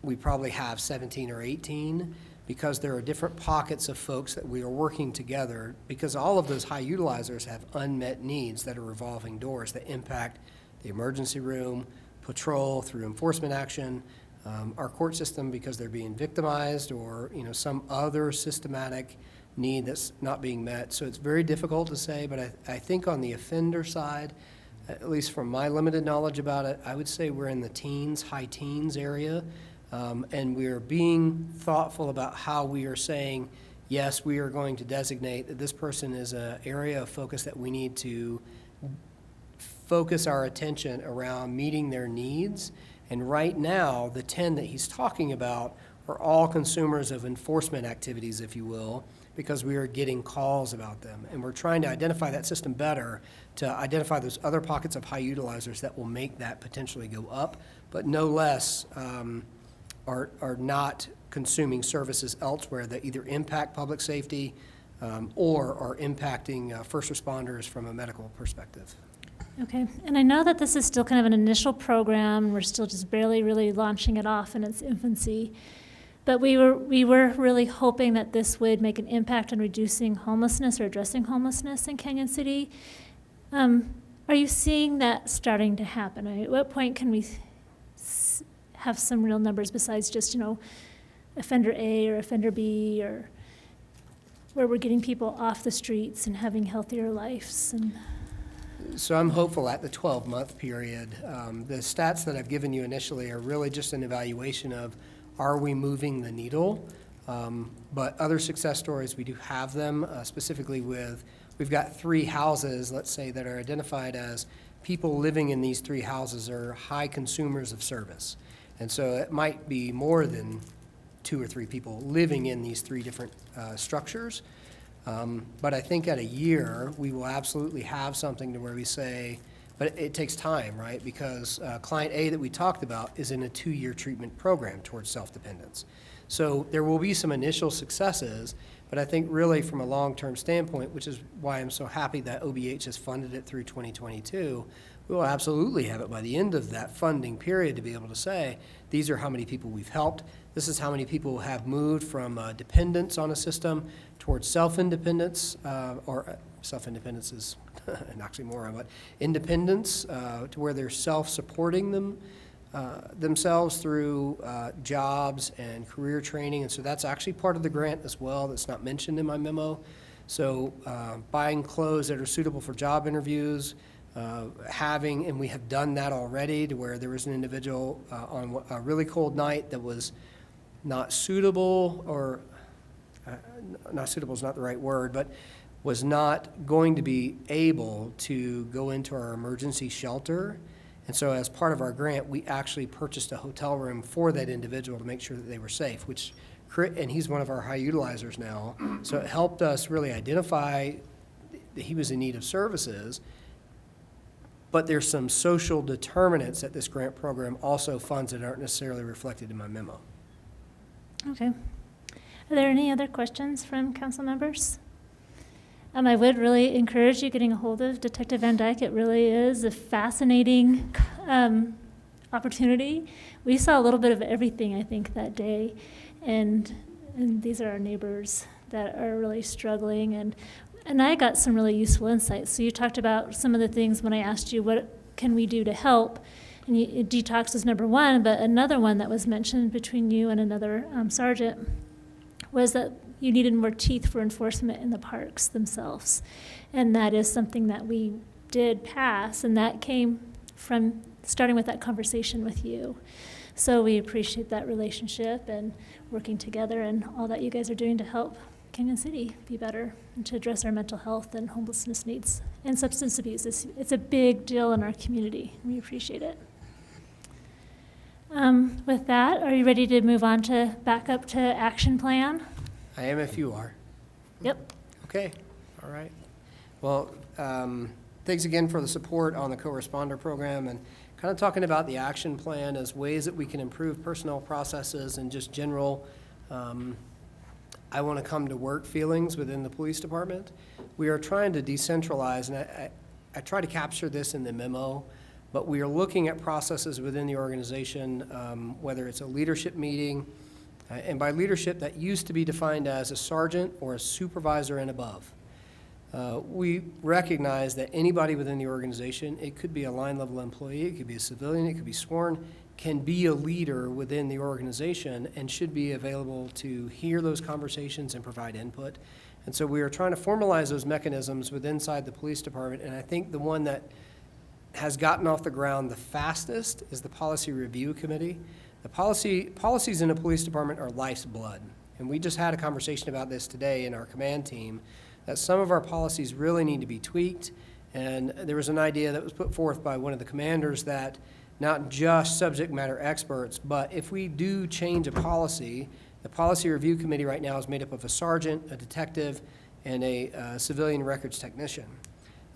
we probably have 17 or 18 because there are different pockets of folks that we are working together, because all of those high utilizers have unmet needs that are revolving doors that impact the emergency room, patrol through enforcement action, our court system because they're being victimized, or some other systematic need that's not being met. So it's very difficult to say, but I think on the offender side, at least from my limited knowledge about it, I would say we're in the teens, high teens area, and we're being thoughtful about how we are saying, yes, we are going to designate that this person is an area of focus that we need to focus our attention around meeting their needs. And right now, the 10 that he's talking about are all consumers of enforcement activities, if you will, because we are getting calls about them. And we're trying to identify that system better to identify those other pockets of high utilizers that will make that potentially go up, but no less are not consuming services elsewhere that either impact public safety or are impacting first responders from a medical perspective. Okay, and I know that this is still kind of an initial program. We're still just barely really launching it off in its infancy. But we were really hoping that this would make an impact on reducing homelessness or addressing homelessness in Canyon City. Are you seeing that starting to happen? At what point can we have some real numbers besides just, offender A or offender B, or where we're getting people off the streets and having healthier lives? So I'm hopeful at the 12-month period. The stats that I've given you initially are really just an evaluation of, are we moving the needle? But other success stories, we do have them, specifically we've got 3 houses, let's say, that are identified as people living in these 3 houses are high consumers of service. And so it might be more than 2 or 3 people living in these 3 different structures. But I think at a year, we will absolutely have something to where we say, but it takes time, right? Because client A that we talked about is in a 2-year treatment program towards self-dependence. So there will be some initial successes, but I think really from a long-term standpoint, which is why I'm so happy that OBH has funded it through 2022, we will absolutely have it by the end of that funding period to be able to say, these are how many people we've helped. This is how many people have moved from dependence on a system towards self-independence, or self-independence is an oxymoron, but independence to where they're self-supporting themselves through jobs and career training. And so that's actually part of the grant as well that's not mentioned in my memo. So buying clothes that are suitable for job interviews, and we have done that already to where there was an individual on a really cold night that was not suitable, or not suitable is not the right word, but was not going to be able to go into our emergency shelter. And so as part of our grant, we actually purchased a hotel room for that individual to make sure that they were safe, and he's one of our high utilizers now. So it helped us really identify that he was in need of services. But there's some social determinants that this grant program also funds that aren't necessarily reflected in my memo. Okay. Are there any other questions from council members? I would really encourage you getting a hold of Detective Van Dyke. It really is a fascinating opportunity. We saw a little bit of everything, I think, that day. And these are our neighbors that are really struggling. And I got some really useful insights. So you talked about some of the things when I asked you, what can we do to help? And detox is number 1, but another one that was mentioned between you and another sergeant was that you needed more teeth for enforcement in the parks themselves. And that is something that we did pass, and that came from starting with that conversation with you. So we appreciate that relationship and working together and all that you guys are doing to help Canyon City be better and to address our mental health and homelessness needs and substance abuse. It's a big deal in our community. We appreciate it. With that, are you ready to move on back up to action plan? I am if you are. Yep. Okay, all right. Well, thanks again for the support on the co-responder program, and kind of talking about the action plan as ways that we can improve personnel processes and just general I want to come to work feelings within the police department. We are trying to decentralize, and I try to capture this in the memo, but we are looking at processes within the organization, whether it's a leadership meeting, and by leadership, that used to be defined as a sergeant or a supervisor and above. We recognize that anybody within the organization, it could be a line-level employee, it could be a civilian, it could be sworn, can be a leader within the organization and should be available to hear those conversations and provide input. And so we are trying to formalize those mechanisms within inside the police department, and I think the one that has gotten off the ground the fastest is the Policy Review Committee. The policies in the police department are life's blood, and we just had a conversation about this today in our command team, that some of our policies really need to be tweaked, and there was an idea that was put forth by one of the commanders that not just subject matter experts, but if we do change a policy, the Policy Review Committee right now is made up of a sergeant, a detective, and a civilian records technician.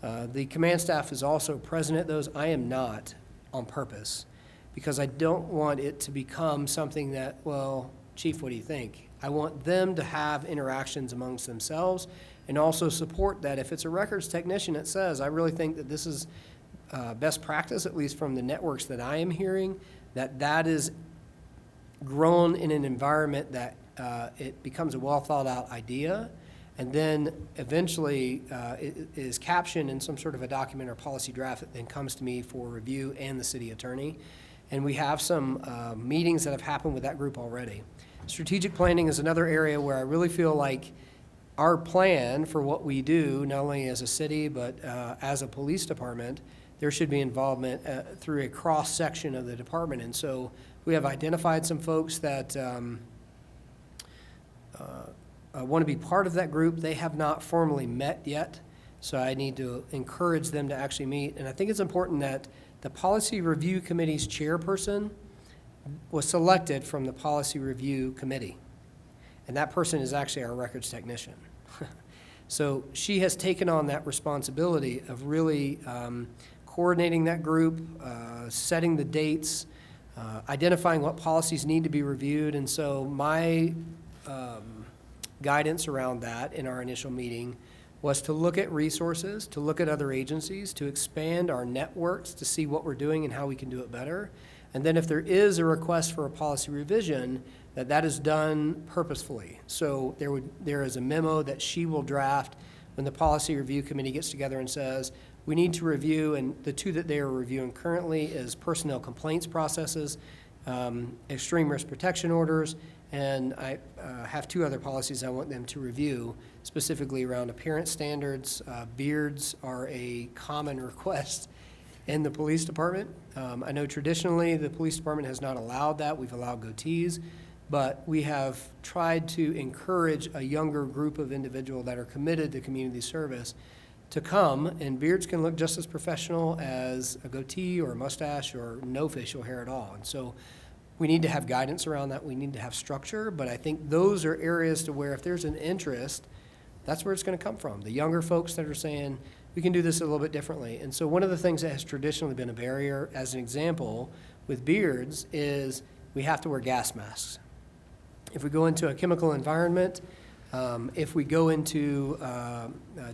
The command staff is also present at those. I am not on purpose, because I don't want it to become something that, well, Chief, what do you think? I want them to have interactions amongst themselves and also support that if it's a records technician that says, I really think that this is best practice, at least from the networks that I am hearing, that is grown in an environment that it becomes a well-thought-out idea, and then eventually it is captioned in some sort of a document or policy draft that then comes to me for review and the city attorney. And we have some meetings that have happened with that group already. Strategic planning is another area where I really feel like our plan for what we do, not only as a city, but as a police department, there should be involvement through a cross-section of the department. And so we have identified some folks that want to be part of that group. They have not formally met yet, so I need to encourage them to actually meet. And I think it's important that the Policy Review Committee's chairperson was selected from the Policy Review Committee, and that person is actually our records technician. So she has taken on that responsibility of really coordinating that group, setting the dates, identifying what policies need to be reviewed. And so my guidance around that in our initial meeting was to look at resources, to look at other agencies, to expand our networks to see what we're doing and how we can do it better. And then if there is a request for a policy revision, that is done purposefully. So there is a memo that she will draft when the Policy Review Committee gets together and says, we need to review, and the two that they are reviewing currently is personnel complaints processes, extreme risk protection orders, and I have two other policies I want them to review, specifically around appearance standards. Beards are a common request in the police department. I know traditionally the police department has not allowed that. We've allowed goatees, but we have tried to encourage a younger group of individuals that are committed to community service to come, and beards can look just as professional as a goatee or a mustache or no facial hair at all. And so we need to have guidance around that. We need to have structure, but I think those are areas to where if there's an interest, that's where it's going to come from. The younger folks that are saying, we can do this a little bit differently. And so one of the things that has traditionally been a barrier, as an example, with beards is we have to wear gas masks. If we go into a chemical environment, if we go into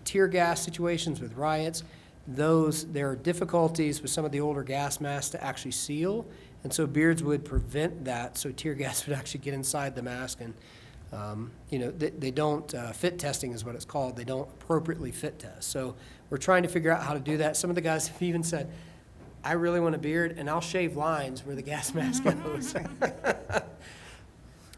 tear gas situations with riots, there are difficulties with some of the older gas masks to actually seal, and so beards would prevent that, so tear gas would actually get inside the mask, and they don't, fit testing is what it's called, they don't appropriately fit test. So we're trying to figure out how to do that. Some of the guys have even said, I really want a beard, and I'll shave lines where the gas mask goes.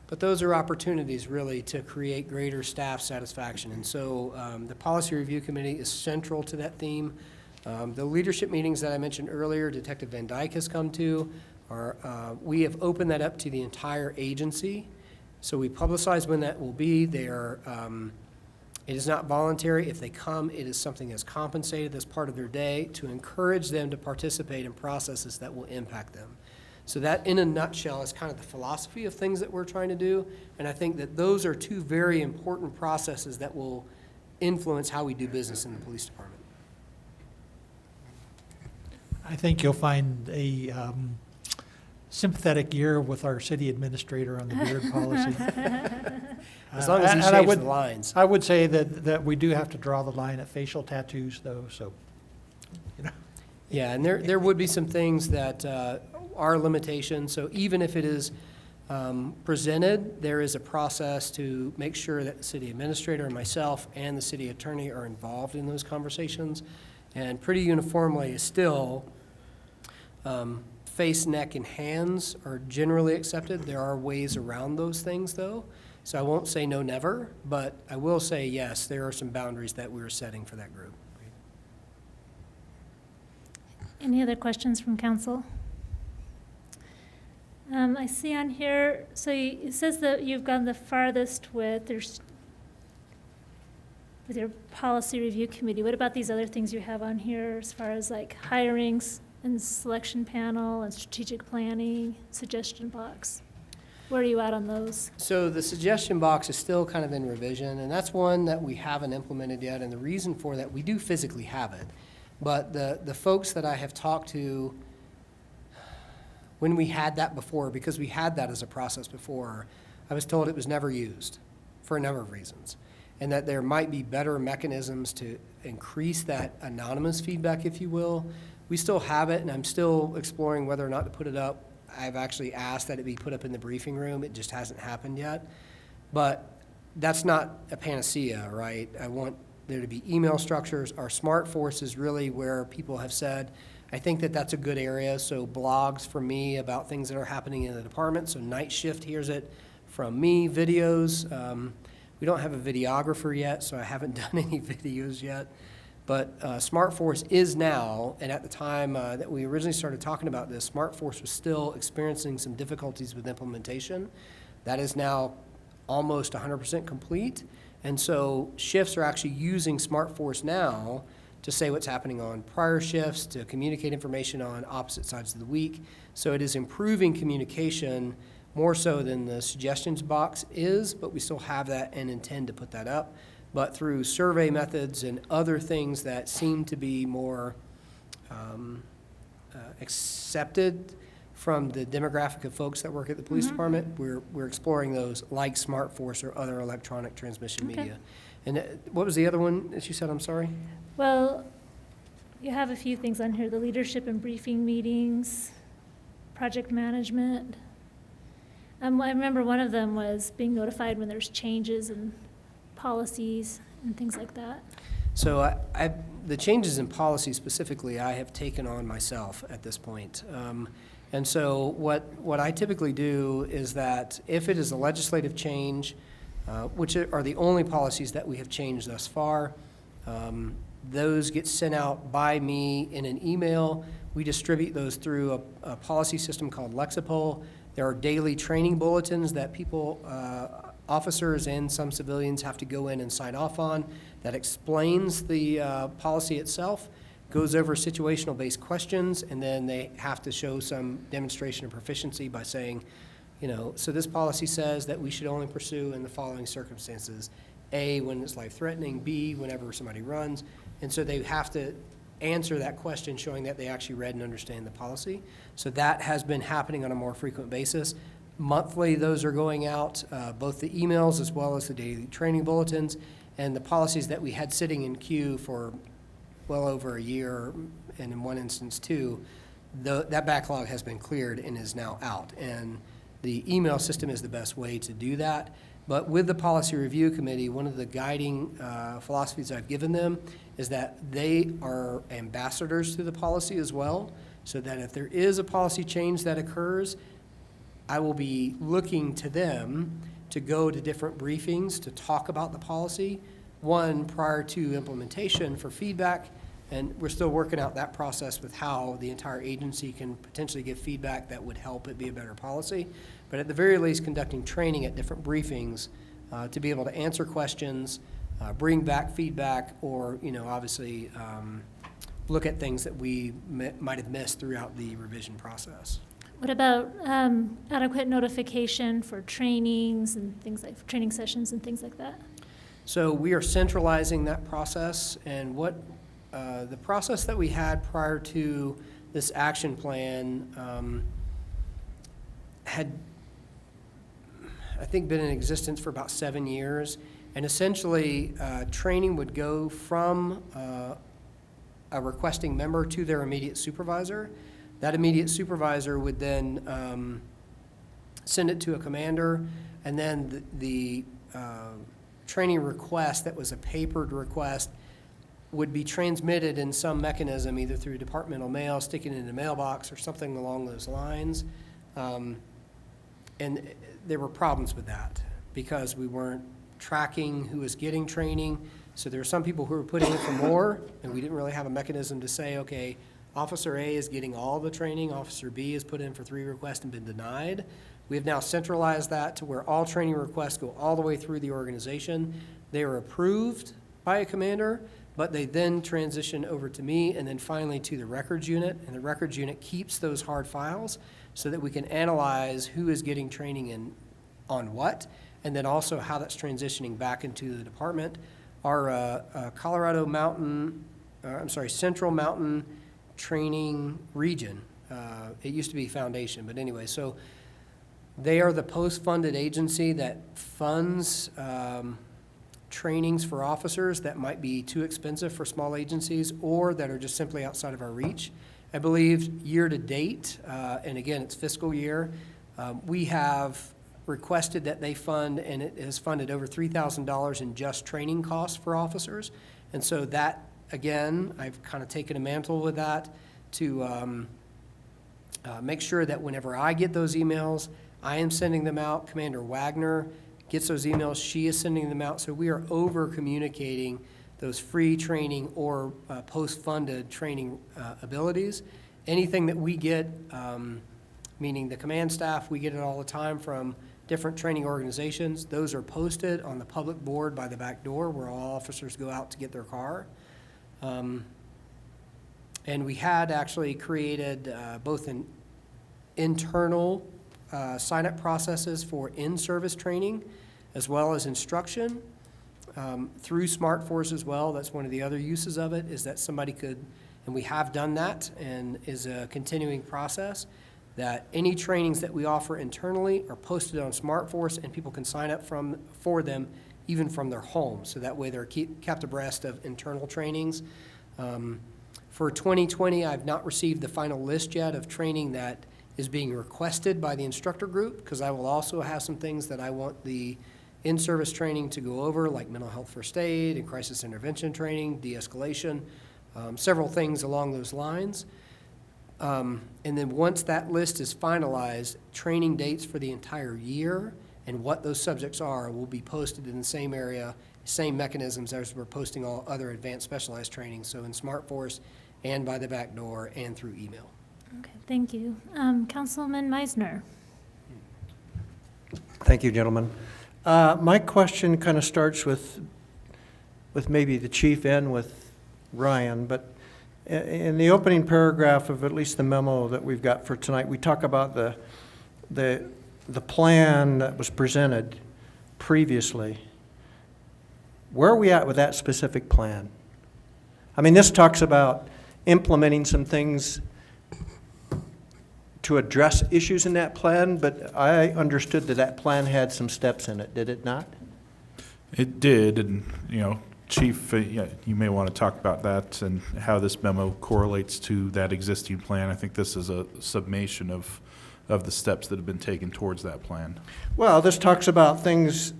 But those are opportunities really to create greater staff satisfaction. And so the Policy Review Committee is central to that theme. The leadership meetings that I mentioned earlier, Detective Van Dyke has come to, we have opened that up to the entire agency. So we publicize when that will be. It is not voluntary. If they come, it is something that's compensated as part of their day to encourage them to participate in processes that will impact them. So that, in a nutshell, is kind of the philosophy of things that we're trying to do. And I think that those are two very important processes that will influence how we do business in the police department. I think you'll find sympathetic ear with our city administrator on the beard policy. As long as he And I shaves would- the lines. I would say that we do have to draw the line at facial tattoos, though, so, you know. Yeah, and there would be some things that are limitations, so even if it is presented, there is a process to make sure that the city administrator and myself and the city attorney are involved in those conversations. And pretty uniformly is still, face, neck, and hands are generally accepted. There are ways around those things, though. So I won't say no, never, but I will say yes, there are some boundaries that we're setting for that group. Any other questions from council? I see on here, so it says that you've gone the farthest with your policy review committee. What about these other things you have on here as far as like hirings and selection panel and strategic planning, suggestion box? Where are you at on those? So the suggestion box is still kind of in revision, and that's one that we haven't implemented yet, and the reason for that, we do physically have it. But the folks that I have talked to, when we had that before, because we had that as a process before, I was told it was never used for a number of reasons, and that there might be better mechanisms to increase that anonymous feedback, if you will. We still have it, and I'm still exploring whether or not to put it up. I've actually asked that it be put up in the briefing room. It just hasn't happened yet. But that's not a panacea, right? I want there to be email structures. Our Smart Force is really where people have said, I think that that's a good area. So blogs for me about things that are happening in the department. So Night Shift hears it from me. Videos. We don't have a videographer yet, so I haven't done any videos yet. But Smart Force is now, and at the time that we originally started talking about this, Smart Force was still experiencing some difficulties with implementation. That is now almost 100% complete. And so shifts are actually using Smart Force now to say what's happening on prior shifts, to communicate information on opposite sides of the week. So it is improving communication more so than the suggestions box is, but we still have that and intend to put that up. But through survey methods and other things that seem to be more accepted from the demographic of folks that work at the police department, we're exploring those like Smart Force or other electronic transmission Okay. media. And what was the other one that you said? I'm sorry? Well, you have a few things on here, the leadership and briefing meetings, project management. I remember one of them was being notified when there's changes in policies and things like that. So the changes in policy specifically, I have taken on myself at this point. And so what I typically do is that if it is a legislative change, which are the only policies that we have changed thus far, those get sent out by me in an email. We distribute those through a policy system called Lexipol. There are daily training bulletins that people, officers and some civilians have to go in and sign off on that explains the policy itself, goes over situational-based questions, and then they have to show some demonstration of proficiency by saying, you know, so this policy says that we should only pursue in the following circumstances. A, when it's life-threatening, B, whenever somebody runs. And so they have to answer that question showing that they actually read and understand the policy. So that has been happening on a more frequent basis. Monthly, those are going out, both the emails as well as the daily training bulletins, and the policies that we had sitting in queue for well over a year, and in one instance two, that backlog has been cleared and is now out. And the email system is the best way to do that. But with the Policy Review Committee, one of the guiding philosophies I've given them is that they are ambassadors to the policy as well, so that if there is a policy change that occurs, I will be looking to them to go to different briefings to talk about the policy, one prior to implementation for feedback, and we're still working out that process with how the entire agency can potentially give feedback that would help it be a better policy. But at the very least, conducting training at different briefings to be able to answer questions, bring back feedback, or, you know, obviously look at things that we might have missed throughout the revision process. What about adequate notification for trainings and things like, training sessions and things like that? So we are centralizing that process, and what the process that we had prior to this action plan had, I think, been in existence for about 7 years. And essentially, training would go from a requesting member to their immediate supervisor. That immediate supervisor would then send it to a commander, and then the training request that was a papered request would be transmitted in some mechanism, either through departmental mail, sticking it in a mailbox, or something along those lines. And there were problems with that because we weren't tracking who was getting training. So there were some people who were putting in for more, and we didn't really have a mechanism to say, okay, Officer A is getting all the training, Officer B has put in for 3 requests and been denied. We have now centralized that to where all training requests go all the way through the organization. They are approved by a commander, but they then transition over to me and then finally to the records unit, and the records unit keeps those hard files so that we can analyze who is getting training in on what, and then also how that's transitioning back into the department. Our Central Mountain Training Region, it used to be Foundation, but anyway, so they are the post-funded agency that funds trainings for officers that might be too expensive for small agencies or that are just simply outside of our reach. I believe year-to-date, and again, it's fiscal year, we have requested that they fund, and it has funded over $3,000 in just training costs for officers. And so that, again, I've kind of taken a mantle with that to make sure that whenever I get those emails, I am sending them out. Commander Wagner gets those emails, she is sending them out. So we are over-communicating those free training or post-funded training abilities. Anything that we get, meaning the command staff, we get it all the time from different training organizations. Those are posted on the public board by the back door where all officers go out to get their car. And we had actually created both an internal sign-up processes for in-service training as well as instruction through SmartForce as well. That's one of the other uses of it, is that somebody could, and we have done that and is a continuing process, that any trainings that we offer internally are posted on SmartForce and people can sign up for them even from their home. So that way they're kept abreast of internal trainings. For 2020, I've not received the final list yet of training that is being requested by the instructor group, because I will also have some things that I want the in-service training to go over, like mental health first aid and crisis intervention training, de-escalation, several things along those lines. And then once that list is finalized, training dates for the entire year and what those subjects are will be posted in the same area, same mechanisms as we're posting all other advanced specialized training, so in SmartForce and by the back door and through email. Okay, thank you. Councilman Meisner. Thank you, gentlemen. My question kind of starts with maybe the chief and with Ryan, but in the opening paragraph of at least the memo that we've got for tonight, we talk about the plan that was presented previously. Where are we at with that specific plan? I mean, this talks about implementing some things to address issues in that plan, but I understood that that plan had some steps in it, did it not? It did, and, you know, Chief, yeah, you may want to talk about that and how this memo correlates to that existing plan. I think this is a summation of the steps that have been taken towards that plan. Well, this talks about things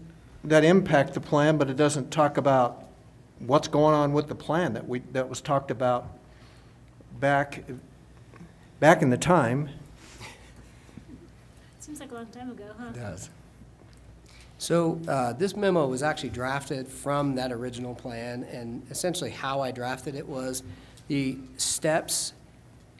that impact the plan, but it doesn't talk about what's going on with the plan that was talked about back in the time. Seems like a long time ago, huh? It does. So this memo was actually drafted from that original plan, and essentially how I drafted it was the steps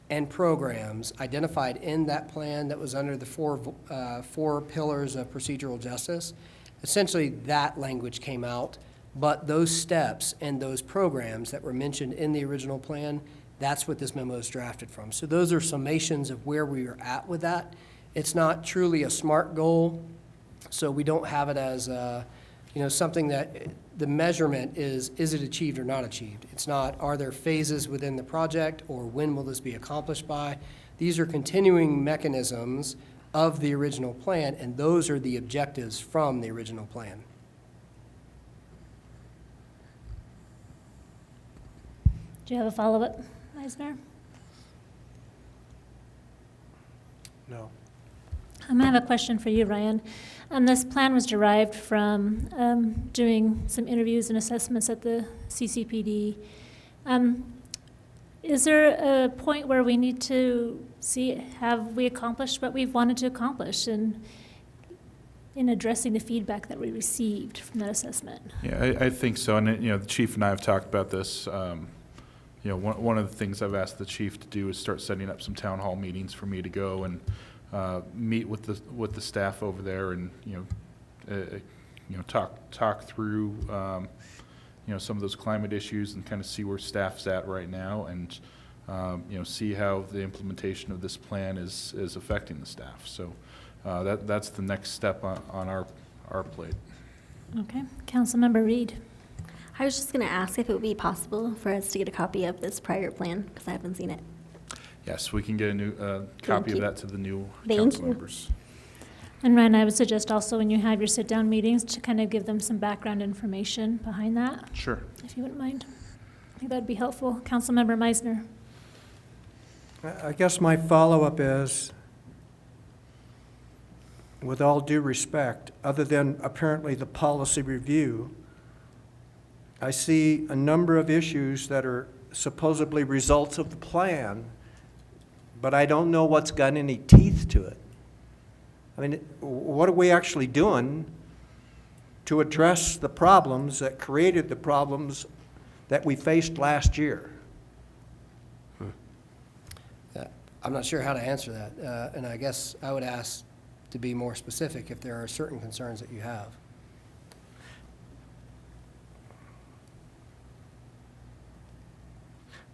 and programs identified in that plan that was under the four pillars of procedural justice. Essentially, that language came out, but those steps and those programs that were mentioned in the original plan, that's what this memo is drafted from. So those are summations of where we are at with that. It's not truly a SMART goal, so we don't have it as something that the measurement is it achieved or not achieved? It's not, are there phases within the project, or when will this be accomplished by? These are continuing mechanisms of the original plan, and those are the objectives from the original plan. Do you have a follow-up, Meisner? No. I have a question for you, Ryan. This plan was derived from doing some interviews and assessments at the CCPD. Is there a point where we need to see, have we accomplished what we've wanted to accomplish in addressing the feedback that we received from that assessment? Yeah, I think so. And, the chief and I have talked about this. One of the things I've asked the chief to do is start setting up some town hall meetings for me to go and meet with the staff over there and, talk through, some of those climate issues and kind of see where staff's at right now and, see how the implementation of this plan is affecting the staff. So that's the next step on our plate. Okay. Councilmember Reed. I was just going to ask if it would be possible for us to get a copy of this prior plan, because I haven't seen it. Yes, we can get a new copy of you. that to the new Thank council you. members. And Ryan, I would suggest also when you have your sit-down meetings to kind of give them some background information behind that, Sure. if you wouldn't mind. I think that'd be helpful. Councilmember Meisner. I guess my follow-up is, with all due respect, other than apparently the policy review, I see a number of issues that are supposedly results of the plan, but I don't know what's got any teeth to it. I mean, what are we actually doing to address the problems that created the problems that we faced last year? I'm not sure how to answer that, and I guess I would ask to be more specific if there are certain concerns that you have.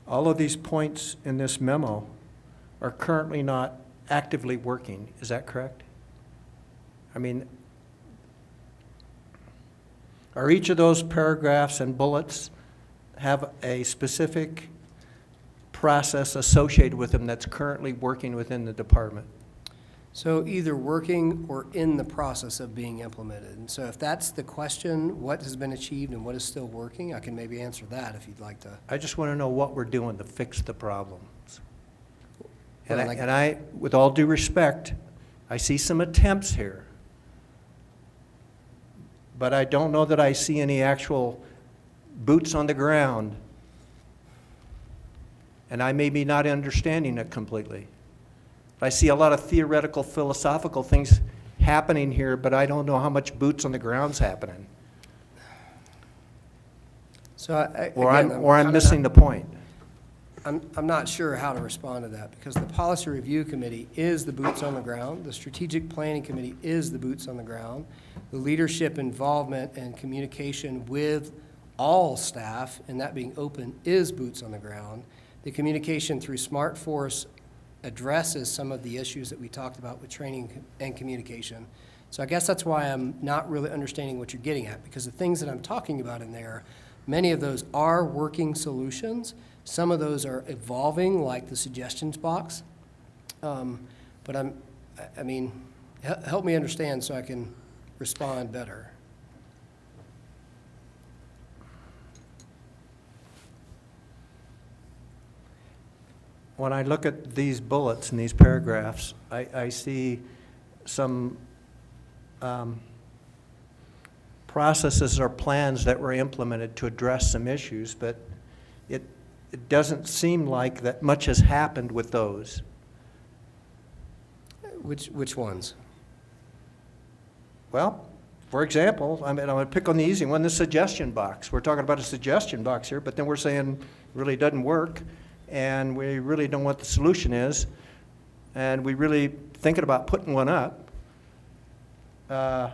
All of these points in this memo are currently not actively working. Is that correct? I mean, are each of those paragraphs and bullets have a specific process associated with them that's currently working within the department? So either working or in the process of being implemented. And so if that's the question, what has been achieved and what is still working, I can maybe answer that if you'd like to. I just want to know what we're doing to fix the problems. And Well, I, with all due respect, I see some attempts here, but I don't know that I see any actual boots on the ground, and I may be not understanding it completely. I see a lot of theoretical, philosophical things happening here, but I don't know how much boots on the ground's happening. So Or again, I'm missing the point. I'm not sure how to respond to that, because the Policy Review Committee is the boots on the ground. The Strategic Planning Committee is the boots on the ground. The leadership involvement and communication with all staff, and that being open, is boots on the ground. The communication through Smart Force addresses some of the issues that we talked about with training and communication. So I guess that's why I'm not really understanding what you're getting at, because the things that I'm talking about in there, many of those are working solutions. Some of those are evolving, like the suggestions box. But I mean, help me understand so I can respond better. When I look at these bullets and these paragraphs, I see some processes or plans that were implemented to address some issues, but it doesn't seem like that much has happened with those. Which ones? Well, for example, I'm going to pick on the easy one, the suggestion box. We're talking about a suggestion box here, but then we're saying it really doesn't work, and we really don't know what the solution is, and we really thinking about putting one up. Well,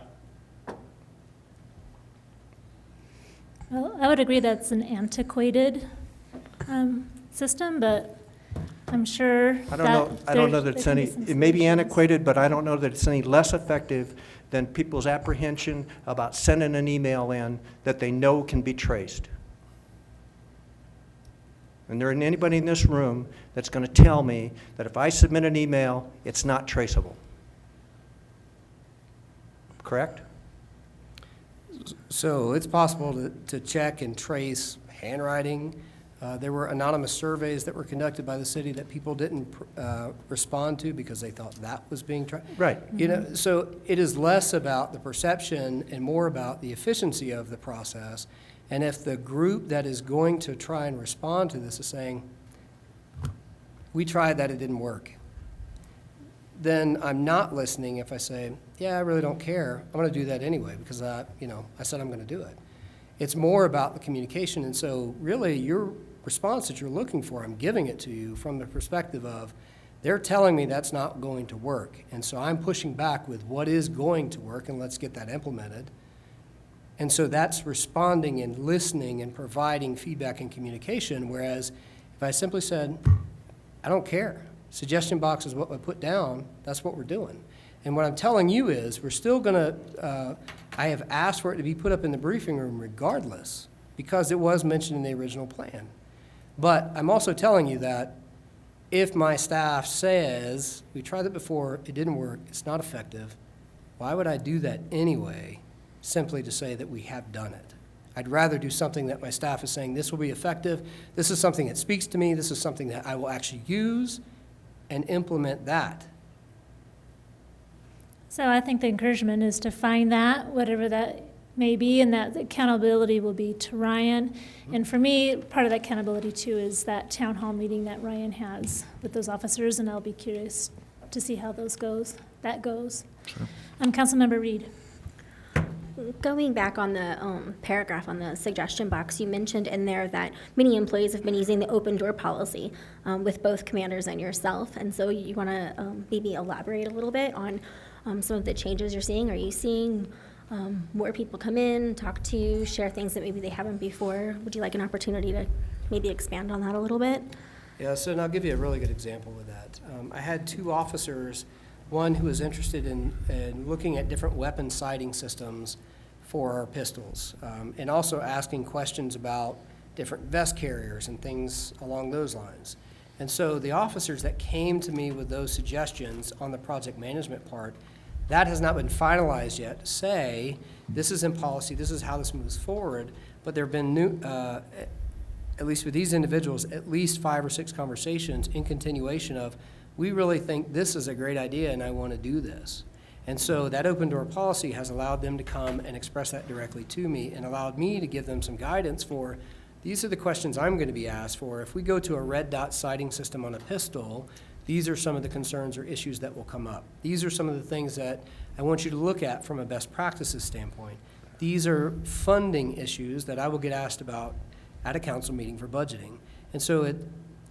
I would agree that's an antiquated system, but I'm sure I don't know that it's any, it may be antiquated, but I don't know that it's any less effective than people's apprehension about sending an email in that they know can be traced. And there isn't anybody in this room that's going to tell me that if I submit an email, it's not traceable. correct? So it's possible to check and trace handwriting. There were anonymous surveys that were conducted by the city that people didn't respond to because they thought that was being tried. Right. You know, so it is less about the perception and more about the efficiency of the process. And if the group that is going to try and respond to this is saying, we tried that, it didn't work, then I'm not listening if I say, yeah, I really don't care. I'm going to do that anyway because I said I'm going to do it. It's more about the communication. And so really your response that you're looking for, I'm giving it to you from the perspective of they're telling me that's not going to work. And so I'm pushing back with what is going to work, and let's get that implemented. And so that's responding and listening and providing feedback and communication, whereas if I simply said, I don't care, suggestion box is what I put down, that's what we're doing. And what I'm telling you is we're still going to, I have asked for it to be put up in the briefing room regardless because it was mentioned in the original plan. But I'm also telling you that if my staff says, we tried it before, it didn't work, it's not effective, why would I do that anyway, simply to say that we have done it? I'd rather do something that my staff is saying, this will be effective, this is something that speaks to me, this is something that I will actually use and implement that. So I think the encouragement is to find that, whatever that may be, and that accountability will be to Ryan. And for me, part of that accountability too is that town hall meeting that Ryan has with those officers, and I'll be curious to see how that goes. Sure. Councilmember Reed. Going back on the paragraph on the suggestion box, you mentioned in there that many employees have been using the open door policy with both commanders and yourself. And so you want to maybe elaborate a little bit on some of the changes you're seeing. Are you seeing more people come in, talk to you, share things that maybe they haven't before? Would you like an opportunity to maybe expand on that a little bit? Yeah, so and I'll give you a really good example with that. I had two officers, one who was interested in looking at different weapon sighting systems for our pistols, and also asking questions about different vest carriers and things along those lines. And so the officers that came to me with those suggestions on the project management part, that has not been finalized yet to say, this is in policy, this is how this moves forward, but there have been new, at least with these individuals, at least 5 or 6 conversations in continuation of, we really think this is a great idea and I want to do this. And so that open door policy has allowed them to come and express that directly to me and allowed me to give them some guidance for, these are the questions I'm going to be asked for. If we go to a red dot sighting system on a pistol, these are some of the concerns or issues that will come up. These are some of the things that I want you to look at from a best practices standpoint. These are funding issues that I will get asked about at a council meeting for budgeting. And so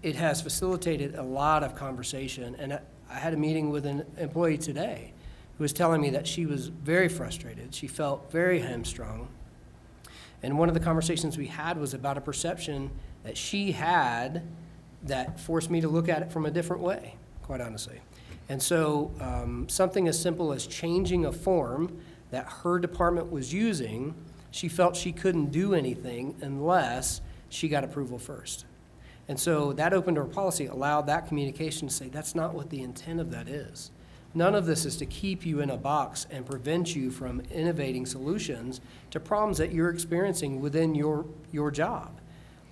it has facilitated a lot of conversation. And I had a meeting with an employee today who was telling me that she was very frustrated. She felt very hamstrung. And one of the conversations we had was about a perception that she had that forced me to look at it from a different way, quite honestly. And so something as simple as changing a form that her department was using, she felt she couldn't do anything unless she got approval first. And so that open door policy allowed that communication to say, that's not what the intent of that is. None of this is to keep you in a box and prevent you from innovating solutions to problems that you're experiencing within your job.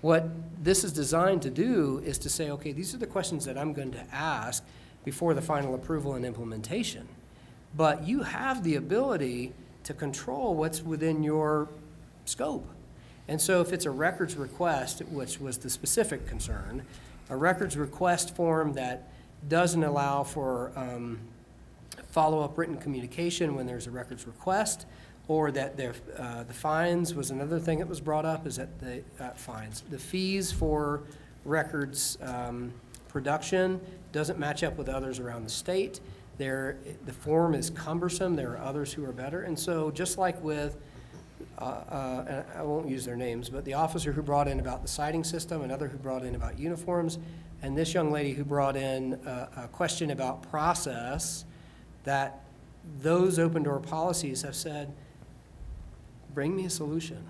What this is designed to do is to say, okay, these are the questions that I'm going to ask before the final approval and implementation. But you have the ability to control what's within your scope. And so if it's a records request, which was the specific concern, a records request form that doesn't allow for follow-up written communication when there's a records request, or that the fines was another thing that was brought up, is that the fees for records production doesn't match up with others around the state. The form is cumbersome. There are others who are better. And so just like with, and I won't use their names, but the officer who brought in about the sighting system, another who brought in about uniforms, and this young lady who brought in a question about process, that those open door policies have said, bring me a solution.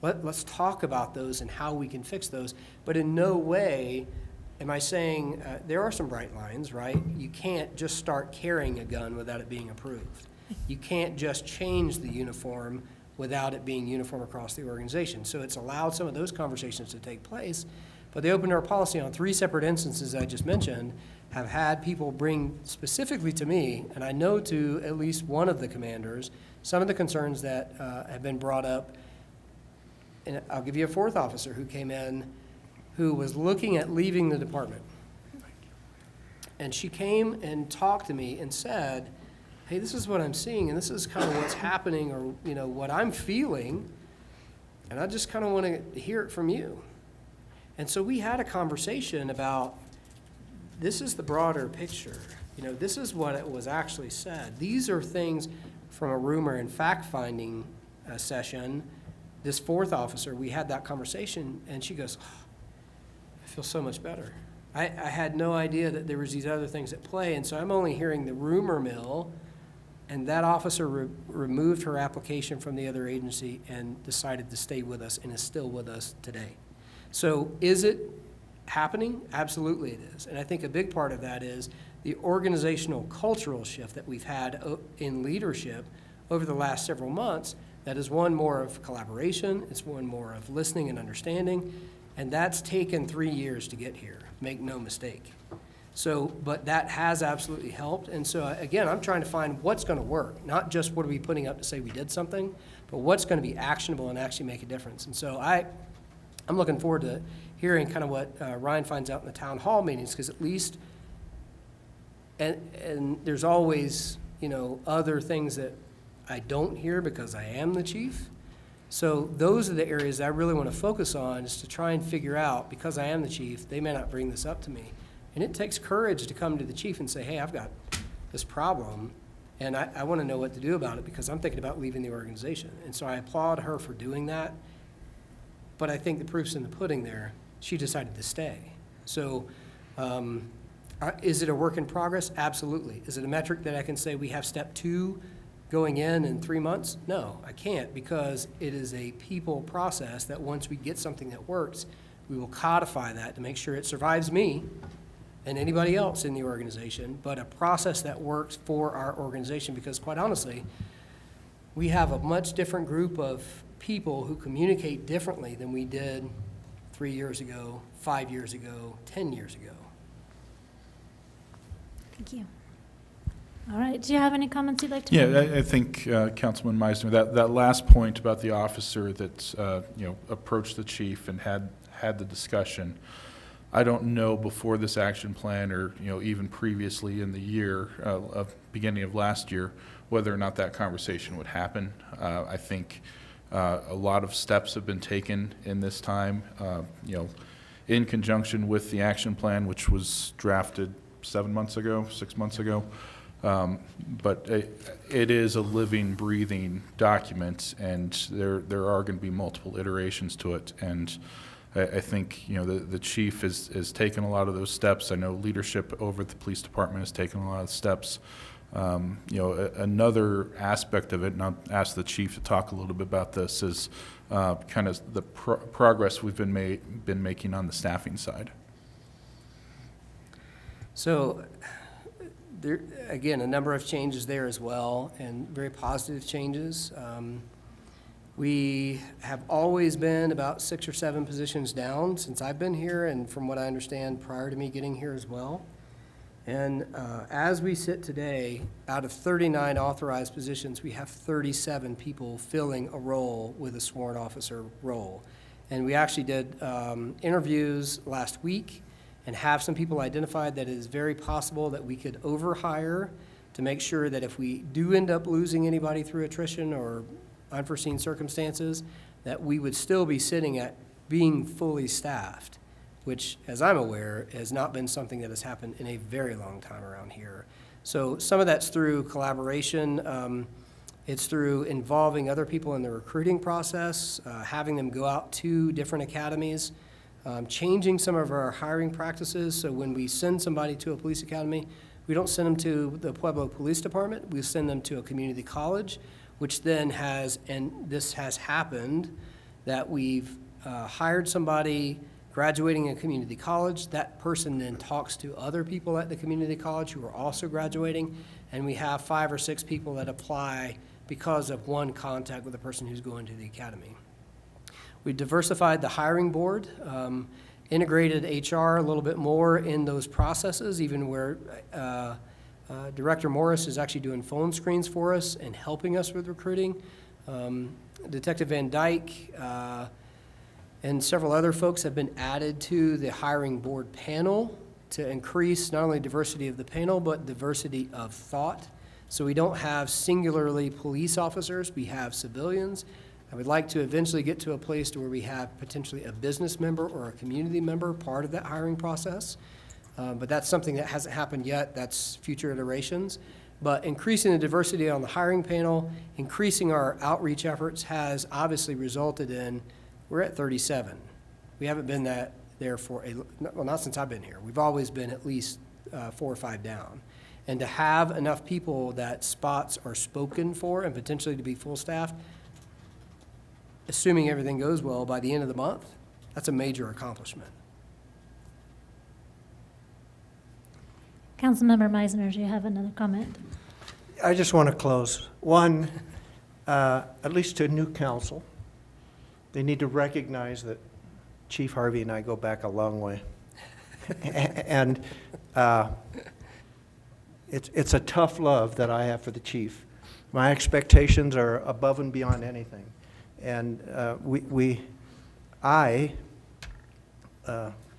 Let's talk about those and how we can fix those. But in no way am I saying, there are some bright lines, right? You can't just start carrying a gun without it being approved. You can't just change the uniform without it being uniform across the organization. So it's allowed some of those conversations to take place. But the open door policy on 3 separate instances I just mentioned have had people bring specifically to me, and I know to at least one of the commanders, some of the concerns that have been brought up. And I'll give you a 4th officer who came in who was looking at leaving the department. And she came and talked to me and said, hey, this is what I'm seeing, and this is kind of what's happening, or, you know, what I'm feeling, and I just kind of want to hear it from you. And so we had a conversation about, this is the broader picture. You know, this is what it was actually said. These are things from a rumor and fact-finding session. This 4th officer, we had that conversation, and she goes, oh, I feel so much better. I had no idea that there was these other things at play, and so I'm only hearing the rumor mill. And that officer removed her application from the other agency and decided to stay with us and is still with us today. So is it happening? Absolutely it is. And I think a big part of that is the organizational cultural shift that we've had in leadership over the last several months. That is one more of collaboration. It's one more of listening and understanding. And that's taken 3 years to get here. Make no mistake. So, but that has absolutely helped. And so, again, I'm trying to find what's going to work, not just what are we putting up to say we did something, but what's going to be actionable and actually make a difference. And so I'm looking forward to hearing kind of what Ryan finds out in the town hall meetings, because at least, and there's always, you know, other things that I don't hear because I am the chief. So those are the areas I really want to focus on, is to try and figure out, because I am the chief, they may not bring this up to me. And it takes courage to come to the chief and say, hey, I've got this problem, and I want to know what to do about it because I'm thinking about leaving the organization. And so I applaud her for doing that. But I think the proof's in the pudding there. She decided to stay. So is it a work in progress? Absolutely. Is it a metric that I can say we have step 2 going in 3 months? No, I can't, because it is a people process that once we get something that works, we will codify that to make sure it survives me and anybody else in the organization, but a process that works for our organization, because quite honestly, we have a much different group of people who communicate differently than we did 3 years ago, 5 years ago, 10 years ago. Thank you. All right, do you have any comments you'd like to Yeah, make? I think Councilman Meisner, that last point about the officer that approached the chief and had the discussion, I don't know before this action plan, or even previously in the year of beginning of last year, whether or not that conversation would happen. I think a lot of steps have been taken in this time, in conjunction with the action plan, which was drafted 7 months ago, 6 months ago. But it is a living, breathing document, and there are going to be multiple iterations to it. And I think the chief has taken a lot of those steps. I know leadership over at the police department has taken a lot of steps. Another aspect of it, and I'll ask the chief to talk a little bit about this, is kind of the progress we've been making on the staffing side. So there, again, a number of changes there as well, and very positive changes. We have always been about 6 or 7 positions down since I've been here, and from what I understand, prior to me getting here as well. And as we sit today, out of 39 authorized positions, we have 37 people filling a role with a sworn officer role. And we actually did interviews last week and have some people identified that it is very possible that we could overhire to make sure that if we do end up losing anybody through attrition or unforeseen circumstances, that we would still be sitting at being fully staffed, which, as I'm aware, has not been something that has happened in a very long time around here. So some of that's through collaboration. It's through involving other people in the recruiting process, having them go out to different academies, changing some of our hiring practices. So when we send somebody to a police academy, we don't send them to the Pueblo Police Department. We send them to a community college, which then has, and this has happened, that we've hired somebody graduating in community college. That person then talks to other people at the community college who are also graduating, and we have 5 or 6 people that apply because of one contact with a person who's going to the academy. We diversified the hiring board, integrated HR a little bit more in those processes, even where Director Morris is actually doing phone screens for us and helping us with recruiting. Detective Van Dyke and several other folks have been added to the hiring board panel to increase not only diversity of the panel, but diversity of thought. So we don't have singularly police officers, we have civilians. I would like to eventually get to a place to where we have potentially a business member or a community member part of that hiring process. But that's something that hasn't happened yet. That's future iterations. But increasing the diversity on the hiring panel, increasing our outreach efforts has obviously resulted in, we're at 37. We haven't been there for well, not since I've been here. We've always been at least 4 or 5 down. And to have enough people that spots are spoken for and potentially to be full staff, assuming everything goes well by the end of the month, that's a major accomplishment. Councilmember Meisner, do you have another comment? I just want to close. One, at least to new council, they need to recognize that Chief Harvey and I go back a long way. And it's a tough love that I have for the chief. My expectations are above and beyond anything. And I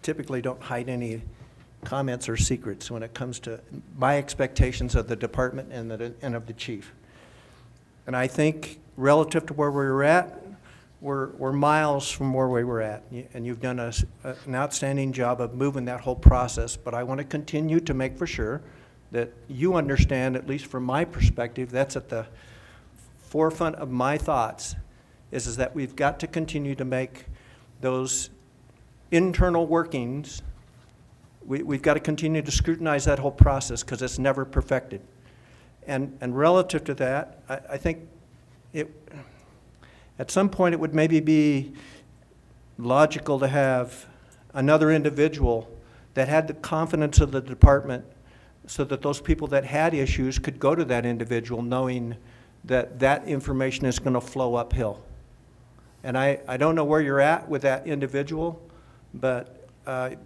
typically don't hide any comments or secrets when it comes to my expectations of the department and of the chief. And I think relative to where we were at, we're miles from where we were at. And you've done an outstanding job of moving that whole process. But I want to continue to make for sure that you understand, at least from my perspective, that's at the forefront of my thoughts, is that we've got to continue to make those internal workings. We've got to continue to scrutinize that whole process because it's never perfected. And relative to that, I think at some point it would maybe be logical to have another individual that had the confidence of the department so that those people that had issues could go to that individual knowing that that information is going to flow uphill. And I don't know where you're at with that individual, but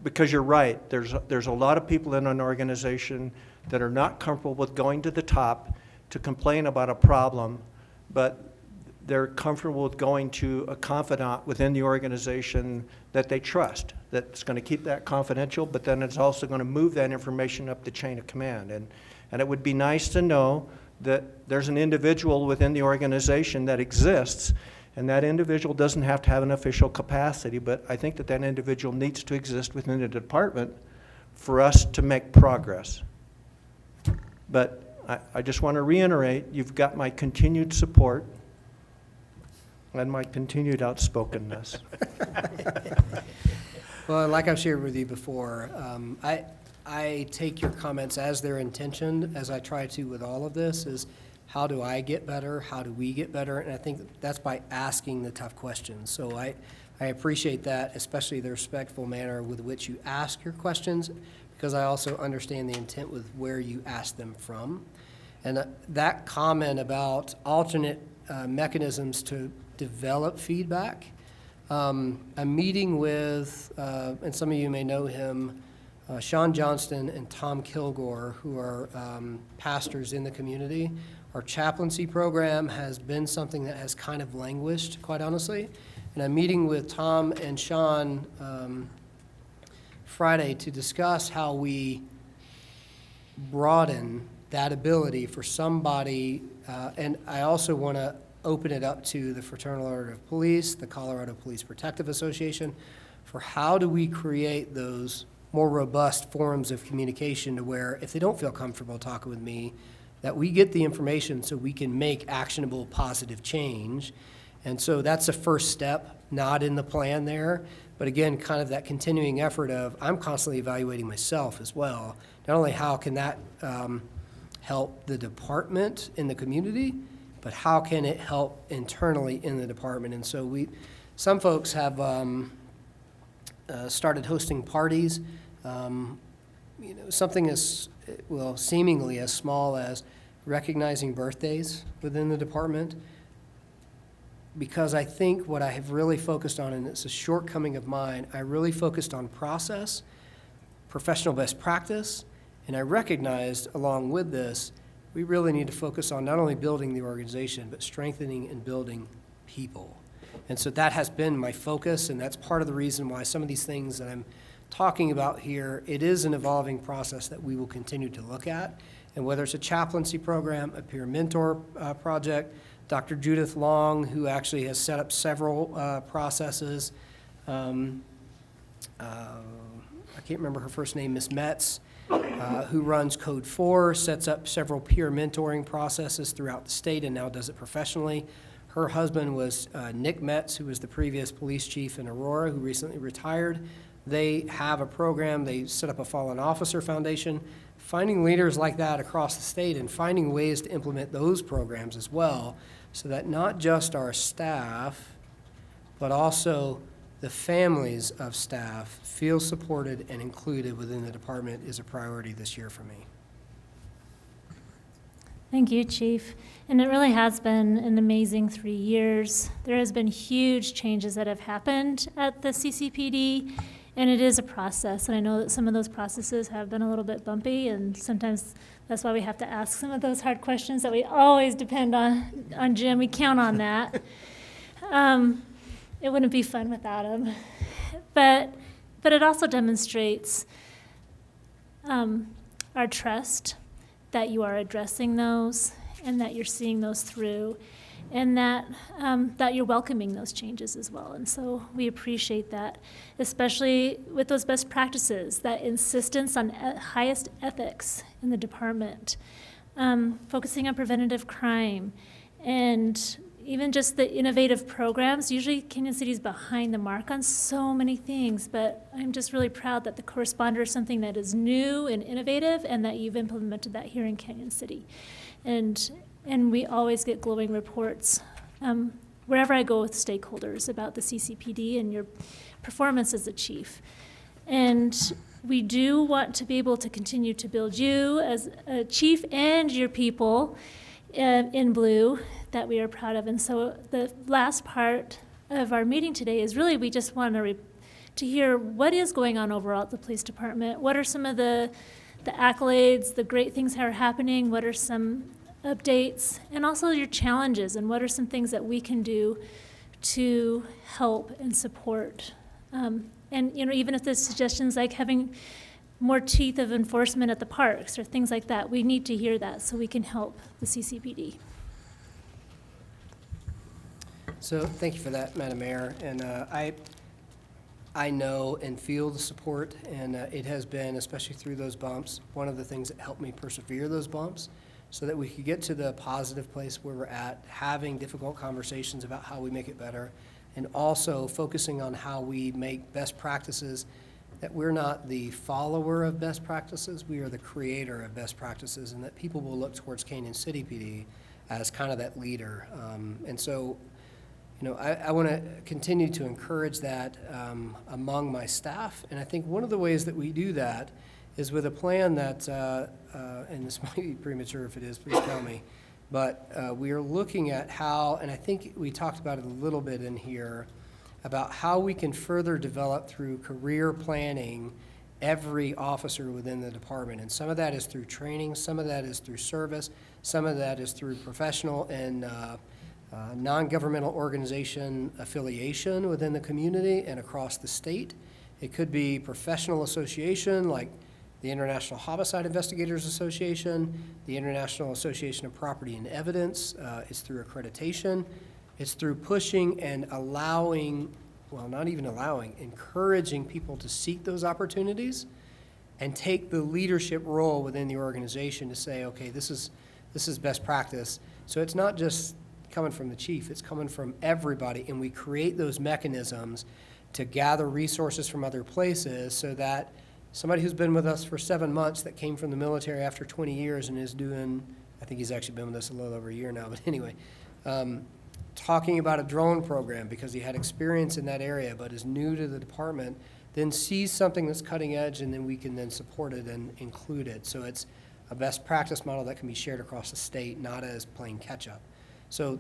because you're right, there's a lot of people in an organization that are not comfortable with going to the top to complain about a problem, but they're comfortable with going to a confidant within the organization that they trust, that's going to keep that confidential, but then it's also going to move that information up the chain of command. And it would be nice to know that there's an individual within the organization that exists, and that individual doesn't have to have an official capacity, but I think that that individual needs to exist within the department for us to make progress. But I just want to reiterate, you've got my continued support and my continued outspokenness. Well, like I've shared with you before, I take your comments as they're intentioned, as I try to with all of this, is how do I get better? How do we get better? And I think that's by asking the tough questions. So I appreciate that, especially the respectful manner with which you ask your questions, because I also understand the intent with where you ask them from. And that comment about alternate mechanisms to develop feedback, I'm meeting with, and some of you may know him, Sean Johnston and Tom Kilgore, who are pastors in the community. Our chaplaincy program has been something that has kind of languished, quite honestly. And I'm meeting with Tom and Sean Friday to discuss how we broaden that ability for somebody. And I also want to open it up to the Fraternal Order of Police, the Colorado Police Protective Association, for how do we create those more robust forms of communication to where if they don't feel comfortable talking with me, that we get the information so we can make actionable positive change. And so that's the first step, not in the plan there, but again, kind of that continuing effort of I'm constantly evaluating myself as well. Not only how can that help the department in the community, but how can it help internally in the department? And so some folks have started hosting parties something as, well, seemingly as small as recognizing birthdays within the department, because I think what I have really focused on, and it's a shortcoming of mine, I really focused on process, professional best practice, and I recognized along with this, we really need to focus on not only building the organization, but strengthening and building people. And so that has been my focus, and that's part of the reason why some of these things that I'm talking about here, it is an evolving process that we will continue to look at. And whether it's a chaplaincy program, a peer mentor project, Dr. Judith Long, who actually has set up several processes. I can't remember her first name, Ms. Metz, who runs Code 4, sets up several peer mentoring processes throughout the state and now does it professionally. Her husband was Nick Metz, who was the previous police chief in Aurora, who recently retired. They have a program, they set up a Fallen Officer Foundation, finding leaders like that across the state and finding ways to implement those programs as well, so that not just our staff, but also the families of staff feel supported and included within the department is a priority this year for me. Thank you, Chief. And it really has been an amazing 3 years. There has been huge changes that have happened at the CCPD, and it is a process. And I know that some of those processes have been a little bit bumpy, and sometimes that's why we have to ask some of those hard questions that we always depend on Jim. We count on that. It wouldn't be fun without him. But it also demonstrates our trust that you are addressing those and that you're seeing those through, and that you're welcoming those changes as well. And so we appreciate that, especially with those best practices, that insistence on highest ethics in the department, focusing on preventative crime, and even just the innovative programs. Usually Canyon City's behind the mark on so many things, but I'm just really proud that the corresponder is something that is new and innovative, and that you've implemented that here in Canyon City. And we always get glowing reports wherever I go with stakeholders about the CCPD and your performance as a chief. And we do want to be able to continue to build you as a chief and your people in blue that we are proud of. And so the last part of our meeting today is really, we just want to hear what is going on overall at the police department. What are some of the accolades, the great things that are happening? What are some updates? And also your challenges, and what are some things that we can do to help and support? And even if there's suggestions like having more teeth of enforcement at the parks or things like that, we need to hear that so we can help the CCPD. So thank you for that, Madam Mayor. And I know and feel the support, and it has been, especially through those bumps, one of the things that helped me persevere those bumps so that we could get to the positive place where we're at, having difficult conversations about how we make it better, and also focusing on how we make best practices, that we're not the follower of best practices, we are the creator of best practices, and that people will look towards Canyon City PD as kind of that leader. And so, I want to continue to encourage that among my staff, and I think one of the ways that we do that is with a plan that, and this might be premature if it is, please tell me, but we are looking at how, and I think we talked about it a little bit in here, about how we can further develop through career planning every officer within the department. And some of that is through training, some of that is through service, some of that is through professional and non-governmental organization affiliation within the community and across the state. It could be professional association like the International Homicide Investigators Association, the International Association of Property and Evidence. It's through accreditation. It's through pushing and allowing, well, not even allowing, encouraging people to seek those opportunities and take the leadership role within the organization to say, okay, this is best practice. So it's not just coming from the chief, it's coming from everybody, and we create those mechanisms to gather resources from other places so that somebody who's been with us for 7 months that came from the military after 20 years and is doing, I think he's actually been with us a little over a year now, but anyway, talking about a drone program because he had experience in that area but is new to the department, then sees something that's cutting edge, and then we can then support it and include it. So it's a best practice model that can be shared across the state, not as playing catch-up. So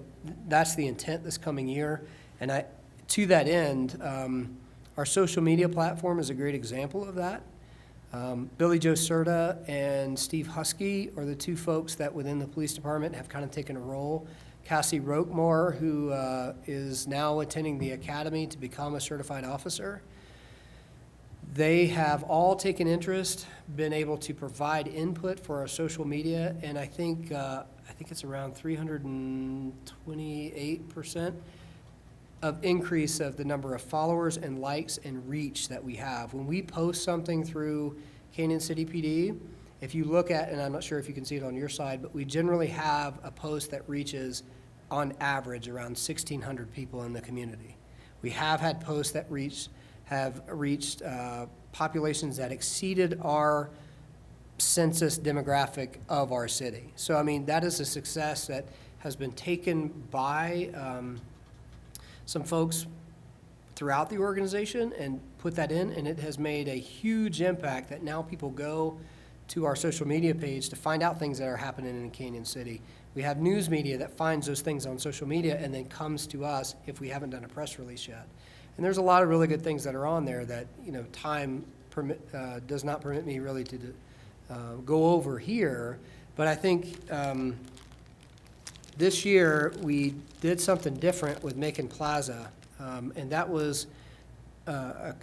that's the intent this coming year. And to that end, our social media platform is a great example of that. Billy Joe Serta and Steve Husky are the two folks that within the police department have kind of taken a role. Cassie Roquemore, who is now attending the academy to become a certified officer. They have all taken interest, been able to provide input for our social media, and I think it's around 328% of increase of the number of followers and likes and reach that we have. When we post something through Canyon City PD, if you look at, and I'm not sure if you can see it on your side, but we generally have a post that reaches, on average, around 1,600 people in the community. We have had posts that have reached populations that exceeded our census demographic of our city. So, I mean, that is a success that has been taken by some folks throughout the organization and put that in, and it has made a huge impact that now people go to our social media page to find out things that are happening in Canyon City. We have news media that finds those things on social media and then comes to us if we haven't done a press release yet. And there's a lot of really good things that are on there that, you know, time does not permit me really to go over here. But I think this year we did something different with Macon Plaza, and that was a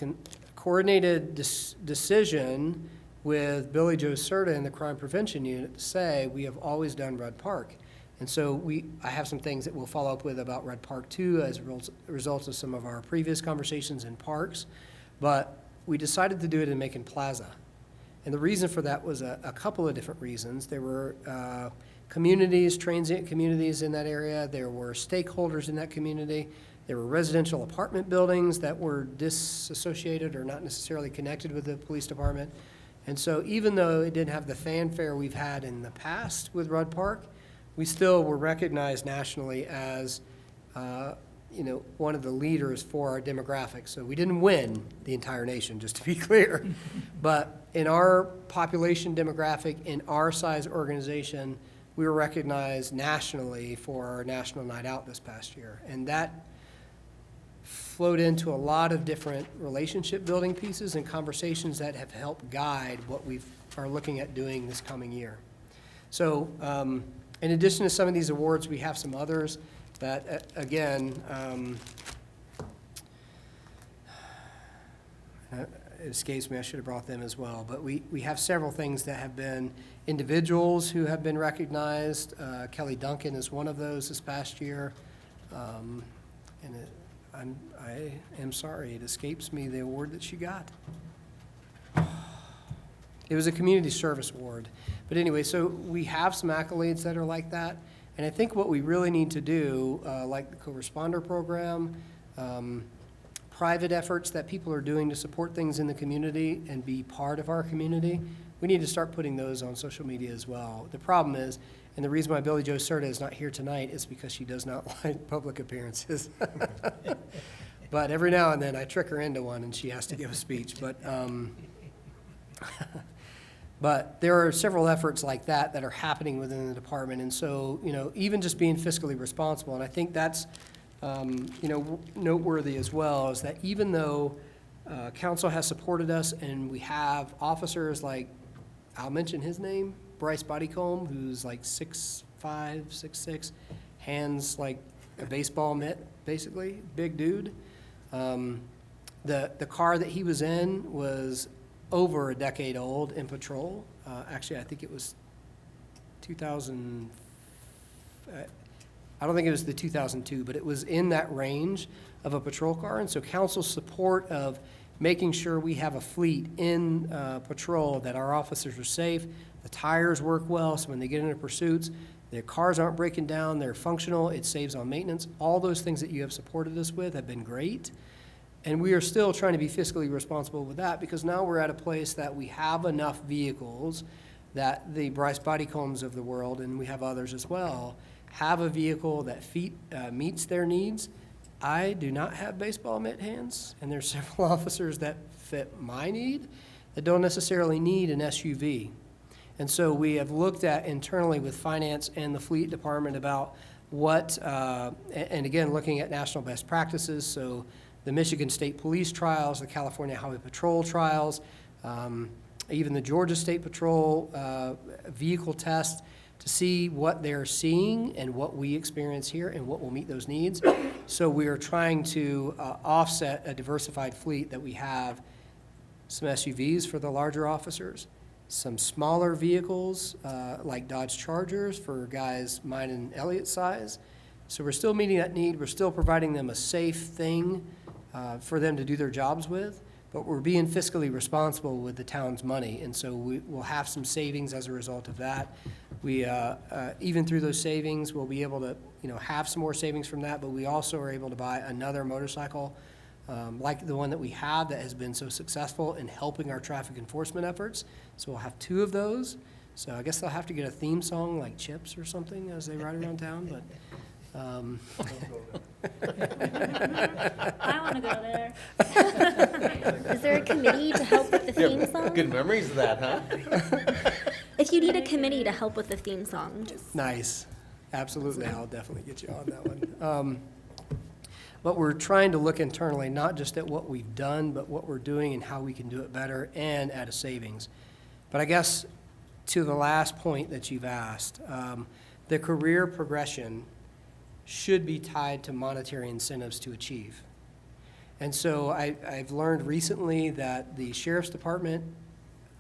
coordinated decision with Billy Joe Serta and the Crime Prevention Unit to say we have always done Rudd Park. And so I have some things that we'll follow up with about Rudd Park too as a result of some of our previous conversations in parks. But we decided to do it in Macon Plaza. And the reason for that was a couple of different reasons. There were communities, transient communities in that area. There were stakeholders in that community. There were residential apartment buildings that were disassociated or not necessarily connected with the police department. And so even though it didn't have the fanfare we've had in the past with Rudd Park, we still were recognized nationally as one of the leaders for our demographics. So we didn't win the entire nation, just to be clear. But in our population demographic, in our size organization, we were recognized nationally for our National Night Out this past year. And that flowed into a lot of different relationship building pieces and conversations that have helped guide what we are looking at doing this coming year. So in addition to some of these awards, we have some others that, again, it escapes me, I should have brought them as well. But we have several things that have been individuals who have been recognized. Kelly Duncan is one of those this past year. I am sorry, it escapes me the award that she got. It was a community service award. But anyway, so we have some accolades that are like that. And I think what we really need to do, like the co-responder program, private efforts that people are doing to support things in the community and be part of our community, we need to start putting those on social media as well. The problem is, and the reason why Billy Joe Serta is not here tonight is because she does not like public appearances. But every now and then I trick her into one and she has to give a speech. But there are several efforts like that that are happening within the department. And so, even just being fiscally responsible, and I think that's, noteworthy as well, is that even though council has supported us and we have officers like, I'll mention his name, Bryce Bodycomb, who's like 6'5", 6'6", hands like a baseball mitt, basically, big dude. The car that he was in was over a decade old in patrol. Actually, I think it was 2000, I don't think it was the 2002, but it was in that range of a patrol car. And so council's support of making sure we have a fleet in patrol, that our officers are safe, the tires work well, so when they get into pursuits, their cars aren't breaking down, they're functional, it saves on maintenance. All those things that you have supported us with have been great. And we are still trying to be fiscally responsible with that, because now we're at a place that we have enough vehicles that the Bryce Bodycombs of the world, and we have others as well, have a vehicle that meets their needs, I do not have baseball mitt hands, and there's several officers that fit my need that don't necessarily need an SUV. And so we have looked at internally with finance and the fleet department about what, and again, looking at national best practices, so the Michigan State Police trials, the California Highway Patrol trials, even the Georgia State Patrol vehicle test, to see what they're seeing and what we experience here and what will meet those needs. So we are trying to offset a diversified fleet that we have, some SUVs for the larger officers, some smaller vehicles like Dodge Chargers for guys mine and Elliot's size. So we're still meeting that need. We're still providing them a safe thing for them to do their jobs with, but we're being fiscally responsible with the town's money. And so we will have some savings as a result of that. We, even through those savings, we'll be able to, have some more savings from that, but we also are able to buy another motorcycle like the one that we have that has been so successful in helping our traffic enforcement efforts. So we'll have 2 of those. So I guess they'll have to get a theme song like Chips or something as they ride around town, but. I want to go there. Is there a committee to help with the theme song? Good memories of that, huh? If you need a committee to help with the theme song, just Nice. Absolutely. I'll definitely get you on that one. But we're trying to look internally, not just at what we've done, but what we're doing and how we can do it better and at a savings. But I guess to the last point that you've asked, the career progression should be tied to monetary incentives to achieve. And so I've learned recently that the Sheriff's Department,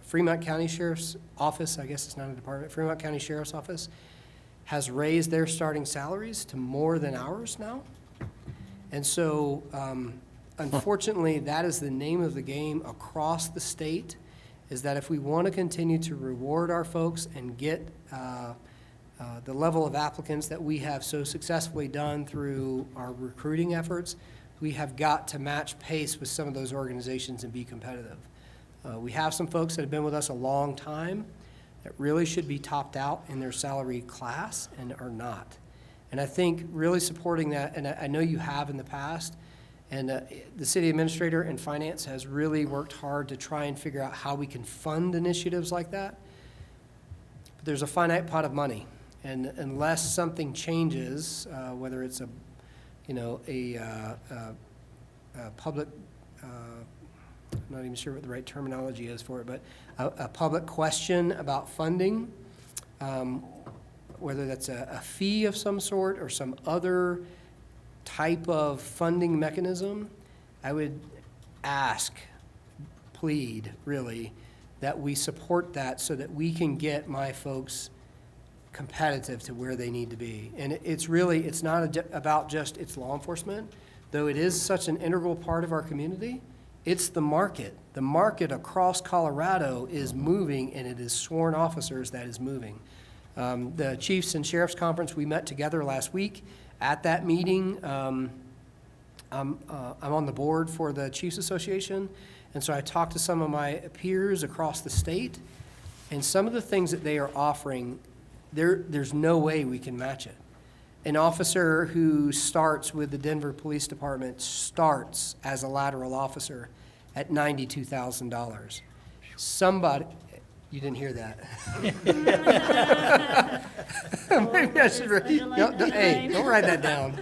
Fremont County Sheriff's Office, I guess it's not a department, Fremont County Sheriff's Office, has raised their starting salaries to more than ours now. And so, unfortunately, that is the name of the game across the state, is that if we want to continue to reward our folks and get the level of applicants that we have so successfully done through our recruiting efforts, we have got to match pace with some of those organizations and be competitive. We have some folks that have been with us a long time that really should be topped out in their salary class and are not. And I think really supporting that, and I know you have in the past, and the city administrator and finance has really worked hard to try and figure out how we can fund initiatives like that. But there's a finite pot of money, and unless something changes, whether it's a public, I'm not even sure what the right terminology is for it, but a public question about funding, whether that's a fee of some sort or some other type of funding mechanism, I would ask, plead, really, that we support that so that we can get my folks competitive to where they need to be. And it's not about just it's law enforcement, though it is such an integral part of our community. It's the market. The market across Colorado is moving, and it is sworn officers that is moving. The Chiefs and Sheriffs Conference, we met together last week. At that meeting, I'm on the board for the Chiefs Association, and so I talked to some of my peers across the state, and some of the things that they are offering, there's no way we can match it. An officer who starts with the Denver Police Department starts as a lateral officer at $92,000. Somebody, you didn't hear that. Maybe I should, hey, don't write that down.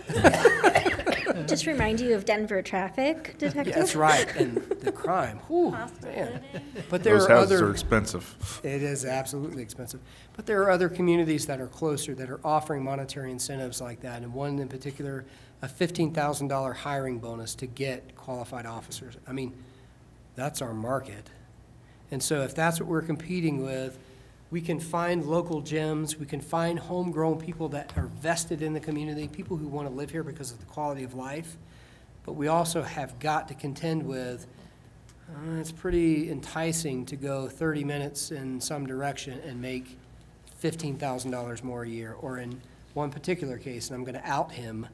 just remind you of Denver traffic detective. Yeah, that's right, and the crime, whew, Cost of man. living. But there Those are houses other. are expensive. It is absolutely expensive. But there are other communities that are closer that are offering monetary incentives like that, and one in particular, a $15,000 hiring bonus to get qualified officers. I mean, that's our market. And so if that's what we're competing with, we can find local gems, we can find homegrown people that are vested in the community, people who want to live here because of the quality of life. But we also have got to contend with, it's pretty enticing to go 30 minutes in some direction and make $15,000 more a year. Or in one particular case, and I'm going to out him,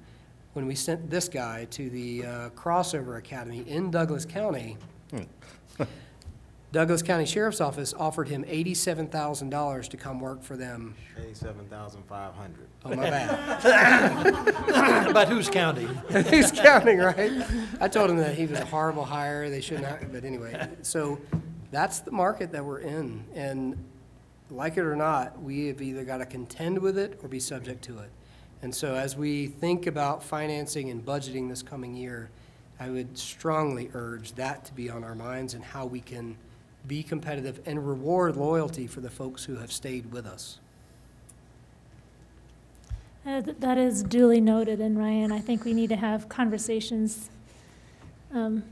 when we sent this guy to the Crossover Academy in Douglas County, Douglas County Sheriff's Office offered him $87,000 to come work for them. 87,500. Oh, my bad. But who's counting? Who's counting, right? I told him that he was a horrible hire, they shouldn't have, but anyway. So that's the market that we're in, and like it or not, we have either got to contend with it or be subject to it. And so as we think about financing and budgeting this coming year, I would strongly urge that to be on our minds and how we can be competitive and reward loyalty for the folks who have stayed with us. That is duly noted, and Ryan, I think we need to have conversations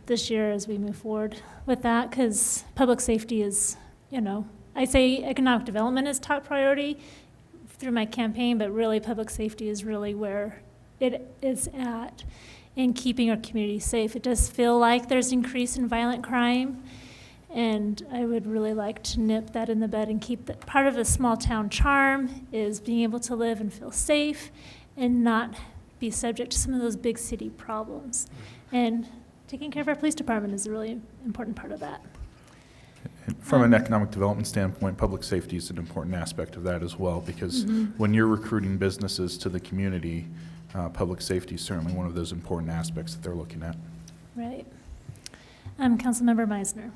this year as we move forward with that, because public safety is, I say economic development is top priority through my campaign, but really public safety is really where it is at in keeping our community safe. It does feel like there's increase in violent crime, and I would really like to nip that in the bud and keep that. Part of a small town charm is being able to live and feel safe and not be subject to some of those big city problems. And taking care of our police department is a really important part of that. From an economic development standpoint, public safety is an important aspect of that as well, because when you're recruiting businesses to the community, public safety is certainly one of those important aspects that they're looking at. Right. Councilmember Meisner.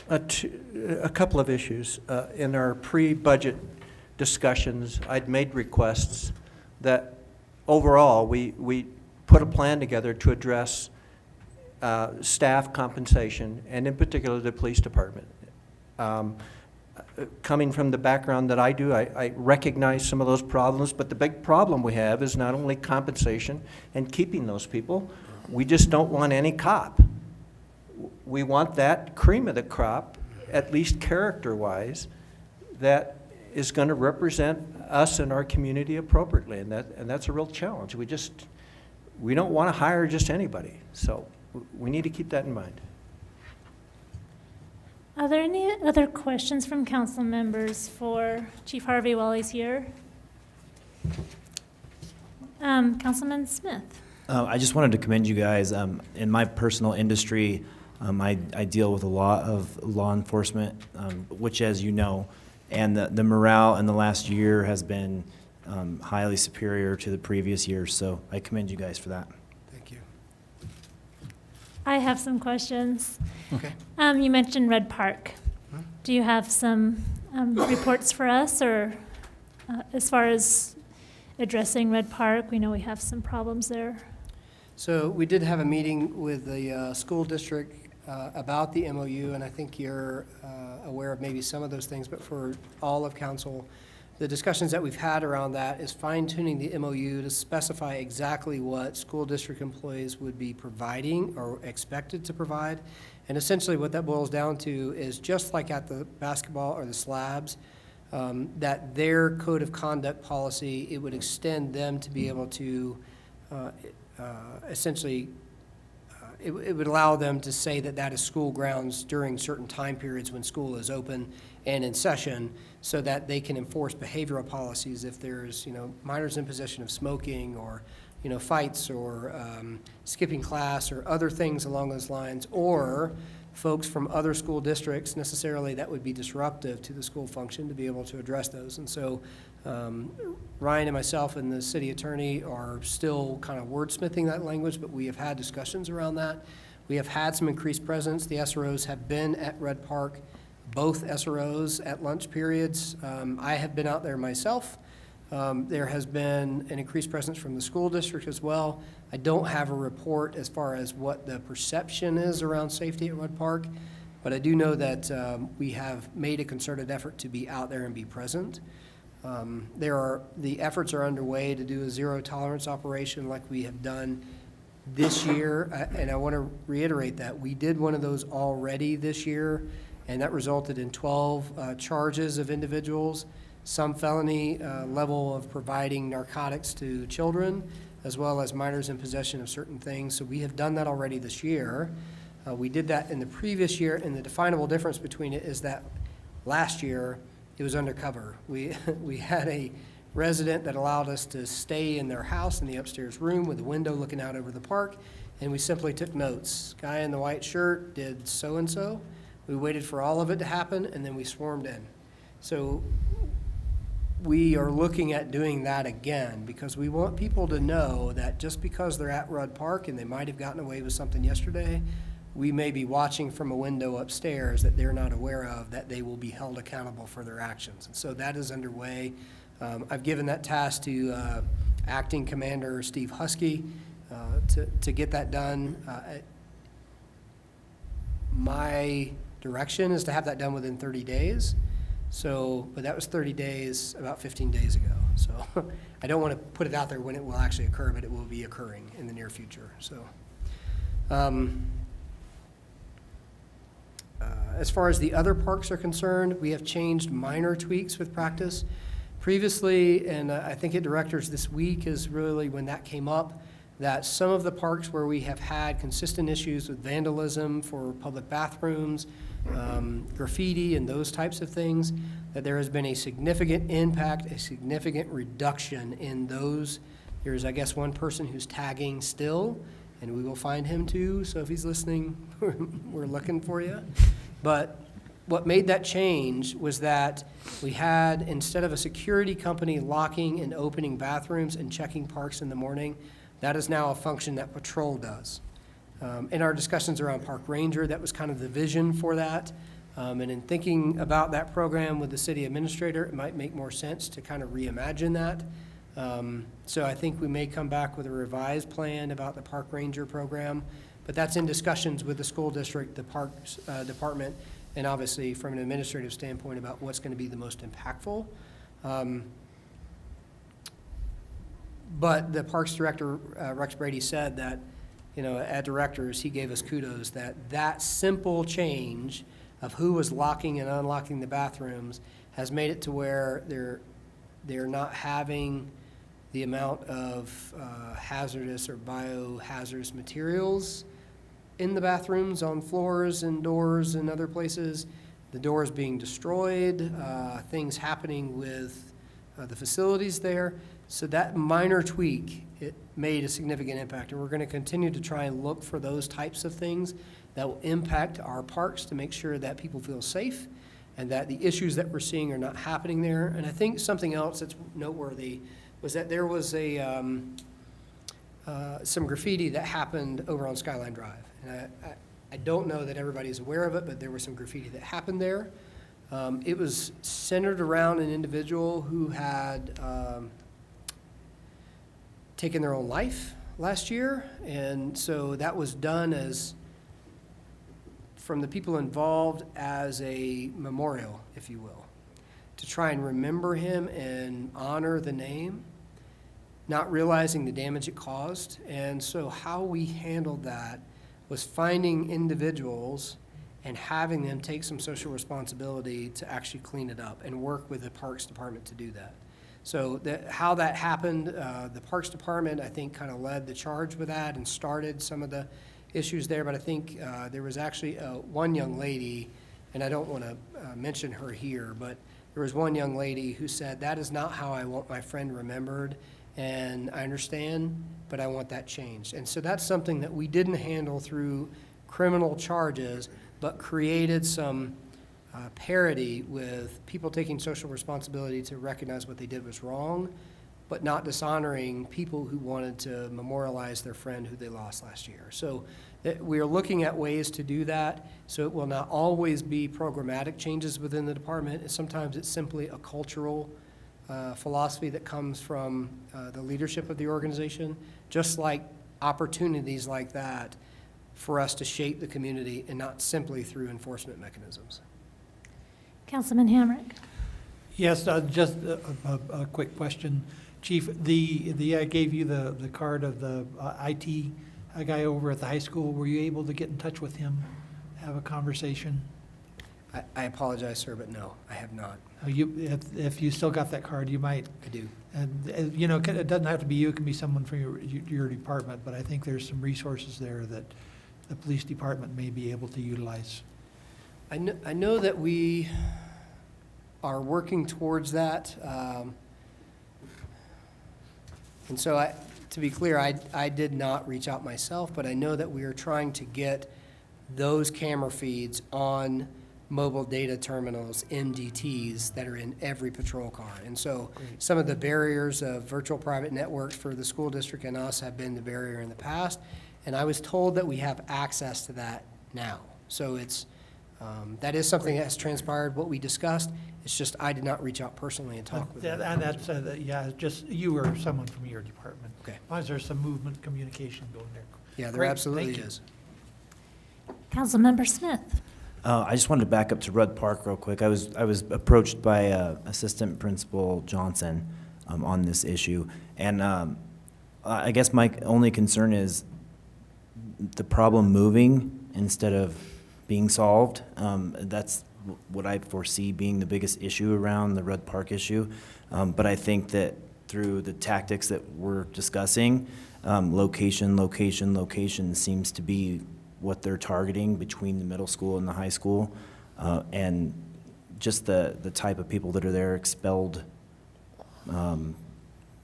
A couple of issues. In our pre-budget discussions, I'd made requests that overall we put a plan together to address staff compensation, and in particular the police department. Coming from the background that I do, I recognize some of those problems, but the big problem we have is not only compensation and keeping those people, we just don't want any cop. We want that cream of the crop, at least character-wise, that is going to represent us and our community appropriately, and that's a real challenge. We don't want to hire just anybody, so we need to keep that in mind. Are there any other questions from council members for Chief Harvey while he's here? Councilman Smith. I just wanted to commend you guys. In my personal industry, I deal with a lot of law enforcement, which, as you know, and the morale in the last year has been highly superior to the previous years. So I commend you guys for that. Thank you. I have some questions. Okay. You mentioned Red Park. Do you have some reports for us, or as far as addressing Red Park? We know we have some problems there. So we did have a meeting with the school district about the MOU, and I think you're aware of maybe some of those things, but for all of council, the discussions that we've had around that is fine-tuning the MOU to specify exactly what school district employees would be providing or expected to provide. And essentially what that boils down to is, just like at the basketball or the slabs, that their code of conduct policy, it would extend them to be able to essentially, it would allow them to say that that is school grounds during certain time periods when school is open and in session, so that they can enforce behavioral policies if there's, minors in possession of smoking, or, fights, or skipping class, or other things along those lines, or folks from other school districts necessarily that would be disruptive to the school function, to be able to address those. And so Ryan and myself and the city attorney are still kind of wordsmithing that language, but we have had discussions around that. We have had some increased presence. The SROs have been at Red Park, both SROs at lunch periods. I have been out there myself. There has been an increased presence from the school district as well. I don't have a report as far as what the perception is around safety at Red Park, but I do know that we have made a concerted effort to be out there and be present. The efforts are underway to do a zero tolerance operation like we have done this year, and I want to reiterate that we did one of those already this year, and that resulted in 12 charges of individuals, some felony level of providing narcotics to children, as well as minors in possession of certain things. So we have done that already this year. We did that in the previous year, and the definable difference between it is that last year it was undercover. We had a resident that allowed us to stay in their house in the upstairs room with a window looking out over the park, and we simply took notes. Guy in the white shirt did so-and-so. We waited for all of it to happen, and then we swarmed in. So we are looking at doing that again, because we want people to know that just because they're at Rudd Park and they might have gotten away with something yesterday, we may be watching from a window upstairs that they're not aware of, that they will be held accountable for their actions. And so that is underway. I've given that task to Acting Commander Steve Husky to get that done. My direction is to have that done within 30 days. So, but that was 30 days, about 15 days ago. So I don't want to put it out there when it will actually occur, but it will be occurring in the near future. So as far as the other parks are concerned, we have changed minor tweaks with practice. Previously, and I think at directors this week is really when that came up, that some of the parks where we have had consistent issues with vandalism for public bathrooms, graffiti and those types of things, that there has been a significant impact, a significant reduction in those. There's, I guess, one person who's tagging still, and we will find him too, so if he's listening, we're looking for you. But what made that change was that we had, instead of a security company locking and opening bathrooms and checking parks in the morning, that is now a function that patrol does. In our discussions around Park Ranger, that was kind of the vision for that. And in thinking about that program with the city administrator, it might make more sense to kind of reimagine that. So I think we may come back with a revised plan about the Park Ranger program, but that's in discussions with the school district, the Parks Department, and obviously from an administrative standpoint about what's going to be the most impactful. But the Parks Director, Rex Brady, said that, at directors, he gave us kudos that simple change of who was locking and unlocking the bathrooms has made it to where they're not having the amount of hazardous or biohazardous materials in the bathrooms, on floors and doors and other places, the doors being destroyed, things happening with the facilities there. So that minor tweak, it made a significant impact, and we're going to continue to try and look for those types of things that will impact our parks to make sure that people feel safe and that the issues that we're seeing are not happening there. And I think something else that's noteworthy was that there was some graffiti that happened over on Skyline Drive. And I don't know that everybody's aware of it, but there was some graffiti that happened there. It was centered around an individual who had taken their own life last year, and so that was done as, from the people involved, as a memorial, if you will, to try and remember him and honor the name, not realizing the damage it caused. And so how we handled that was finding individuals and having them take some social responsibility to actually clean it up and work with the Parks Department to do that. So how that happened, the Parks Department, I think, kind of led the charge with that and started some of the issues there. But I think there was actually one young lady, and I don't want to mention her here, but there was one young lady who said, "That is not how I want my friend remembered, and I understand, but I want that changed." And so that's something that we didn't handle through criminal charges, but created some parity with people taking social responsibility to recognize what they did was wrong, but not dishonoring people who wanted to memorialize their friend who they lost last year. So we are looking at ways to do that, so it will not always be programmatic changes within the department. Sometimes it's simply a cultural philosophy that comes from the leadership of the organization, just like opportunities like that for us to shape the community and not simply through enforcement mechanisms. Councilman Hamrick. Yes, just a quick question. Chief, I gave you the card of the IT guy over at the high school. Were you able to get in touch with him, have a conversation? I apologize, sir, but no, I have not. If you still got that card, you might. I do. And, it doesn't have to be you, it can be someone from your department, but I think there's some resources there that the police department may be able to utilize. I know that we are working towards that. And so to be clear, I did not reach out myself, but I know that we are trying to get those camera feeds on mobile data terminals, MDTs, that are in every patrol car. And so some of the barriers of virtual private networks for the school district and us have been the barrier in the past. And I was told that we have access to that now. So it's, that is something that has transpired, what we discussed. It's just I did not reach out personally and talk with them. And that's, yeah, just you or someone from your department. Okay. As long as there's some movement, communication going there. Yeah, there Great, absolutely thank you. is. Councilmember Smith. I just wanted to back up to Rudd Park real quick. I was approached by Assistant Principal Johnson on this issue, and I guess my only concern is the problem moving instead of being solved. That's what I foresee being the biggest issue around the Rudd Park issue. But I think that through the tactics that we're discussing, location seems to be what they're targeting between the middle school and the high school, and just the type of people that are there, expelled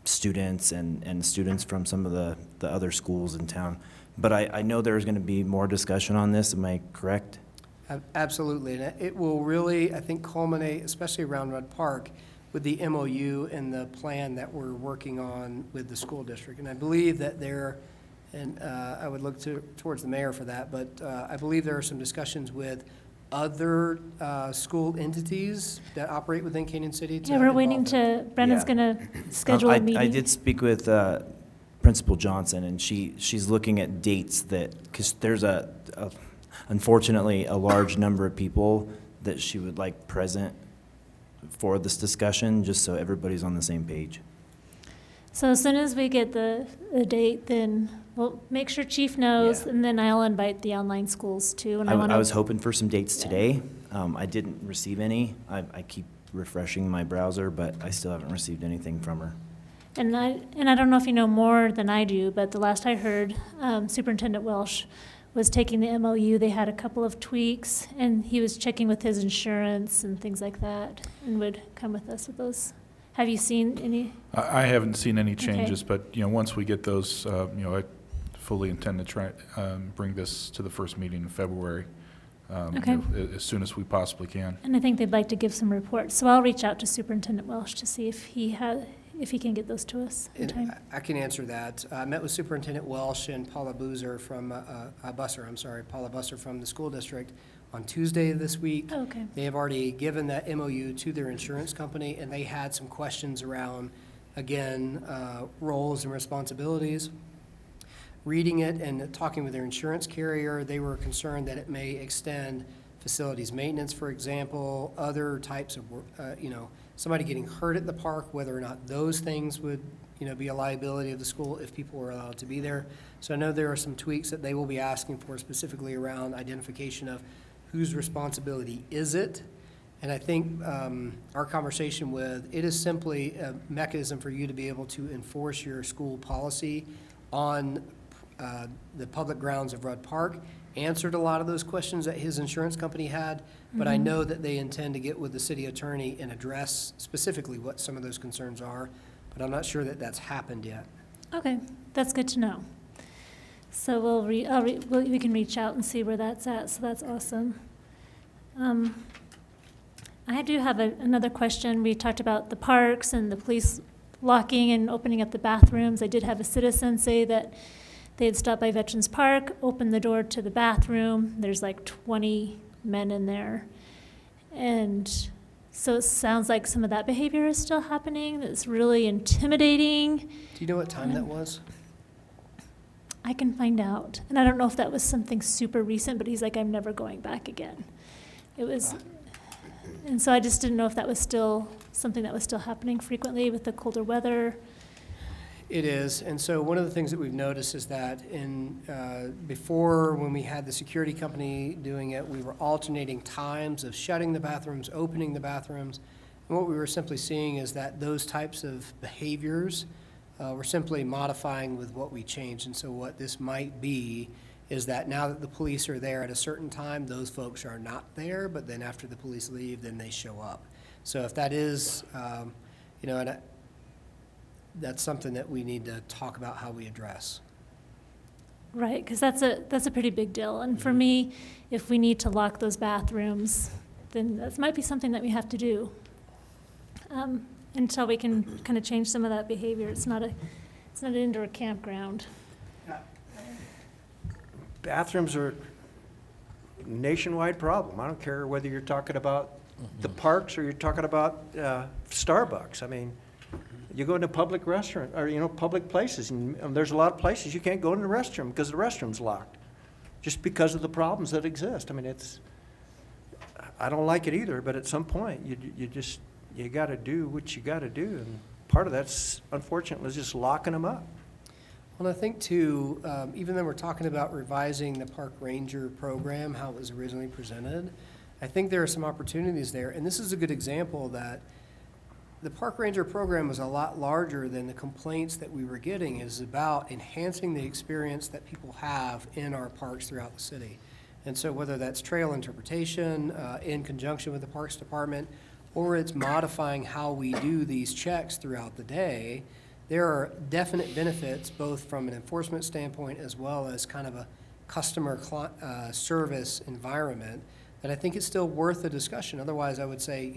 students and students from some of the other schools in town. But I know there's going to be more discussion on this. Am I correct? Absolutely, and it will really, I think, culminate, especially around Rudd Park, with the MOU and the plan that we're working on with the school district. And I believe that there, and I would look towards the mayor for that, but I believe there are some discussions with other school entities that operate within Canyon City to Yeah, we're waiting involve them. to, Brendan's Yeah. going to schedule a meeting. I did speak with Principal Johnson, and she's looking at dates that, because there's unfortunately a large number of people that she would like present for this discussion, just so everybody's on the same page. So as soon as we get the date, then we'll make sure Chief knows, Yeah. and then I'll invite the online schools too. And I was hoping for some dates today. I didn't receive any. I keep refreshing my browser, but I still haven't received anything from her. And I don't know if you know more than I do, but the last I heard, Superintendent Welsh was taking the MOU. They had a couple of tweaks, and he was checking with his insurance and things like that, and would come with us with those. Have you seen any? I haven't seen any Okay. changes, but, once we get those, I fully intend to try, bring this to the first meeting in February, Okay. as soon as we possibly can. And I think they'd like to give some reports, so I'll reach out to Superintendent Welsh to see if he can get those to us in And time. I can answer that. I met with Superintendent Welsh and Paula Busser from, Paula Busser from the school district on Tuesday of this week. Oh, okay. They have already given that MOU to their insurance company, and they had some questions around, again, roles and responsibilities. Reading it and talking with their insurance carrier, they were concerned that it may extend facilities maintenance, for example, other types of, somebody getting hurt at the park, whether or not those things would, be a liability of the school if people were allowed to be there. So I know there are some tweaks that they will be asking for specifically around identification of whose responsibility is it. And I think our conversation with, it is simply a mechanism for you to be able to enforce your school policy on the public grounds of Rudd Park. Answered a lot of those questions that his insurance company had, but I know that they intend to get with the city attorney and address specifically what some of those concerns are, but I'm not sure that that's happened yet. Okay, that's good to know. So we can reach out and see where that's at, so that's awesome. I do have another question. We talked about the parks and the police locking and opening up the bathrooms. I did have a citizen say that they had stopped by Veterans Park, opened the door to the bathroom. There's like 20 men in there. And so it sounds like some of that behavior is still happening. It's really intimidating. Do you know what time that was? I can find out. And I don't know if that was something super recent, but he's like, I'm never going back again. It was, and so I just didn't know if that was still something that was still happening frequently with the colder weather. It is, and so one of the things that we've noticed is that before, when we had the security company doing it, we were alternating times of shutting the bathrooms, opening the bathrooms, and what we were simply seeing is that those types of behaviors were simply modifying with what we changed. And so what this might be is that now that the police are there at a certain time, those folks are not there, but then after the police leave, then they show up. So if that is, that's something that we need to talk about how we address. Right, because that's a pretty big deal. And for me, if we need to lock those bathrooms, then that might be something that we have to do until we can kind of change some of that behavior. It's not an indoor campground. Bathrooms are a nationwide problem. I don't care whether you're talking about the parks or you're talking about Starbucks. I mean, you go into public restaurant, or, public places, and there's a lot of places you can't go in the restroom because the restroom's locked, just because of the problems that exist. I mean, I don't like it either, but at some point, you gotta do what you gotta do, and part of that's, unfortunately, just locking them up. Well, I think too, even though we're talking about revising the park ranger program, how it was originally presented, I think there are some opportunities there, and this is a good example that the park ranger program was a lot larger than the complaints that we were getting. It is about enhancing the experience that people have in our parks throughout the city. And so whether that's trail interpretation in conjunction with the Parks Department, or it's modifying how we do these checks throughout the day, there are definite benefits both from an enforcement standpoint as well as kind of a customer service environment that I think is still worth the discussion. Otherwise, I would say,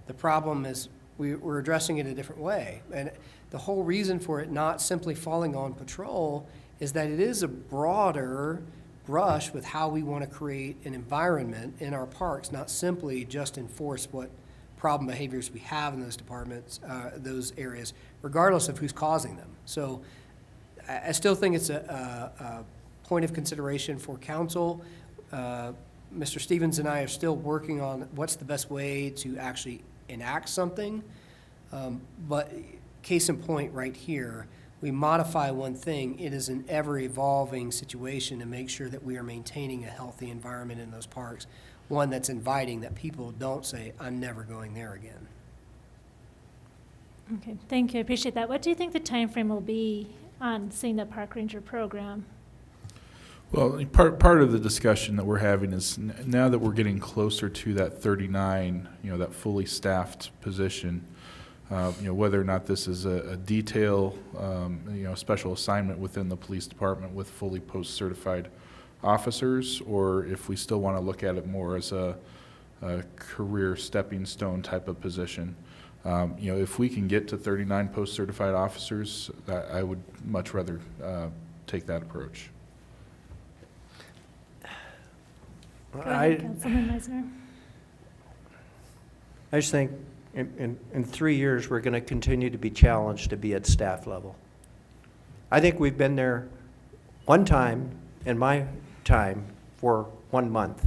the problem is we're addressing it a different way. And the whole reason for it not simply falling on patrol is that it is a broader brush with how we want to create an environment in our parks, not simply just enforce what problem behaviors we have in those departments, those areas, regardless of who's causing them. So I still think it's a point of consideration for council. Mr. Stevens and I are still working on what's the best way to actually enact something. But case in point right here, we modify one thing, it is an ever-evolving situation to make sure that we are maintaining a healthy environment in those parks, one that's inviting, that people don't say, I'm never going there again. Okay, thank you. I appreciate that. What do you think the time frame will be on seeing the park ranger program? Well, part of the discussion that we're having is now that we're getting closer to that 39, that fully staffed position, whether or not this is a detail, special assignment within the police department with fully post-certified officers, or if we still want to look at it more as a career stepping stone type of position. If we can get to 39 post-certified officers, I would much rather take that approach. Go ahead, Councilman Meisner. I just think in 3 years, we're going to continue to be challenged to be at staff level. I think we've been there one time in my time for 1 month.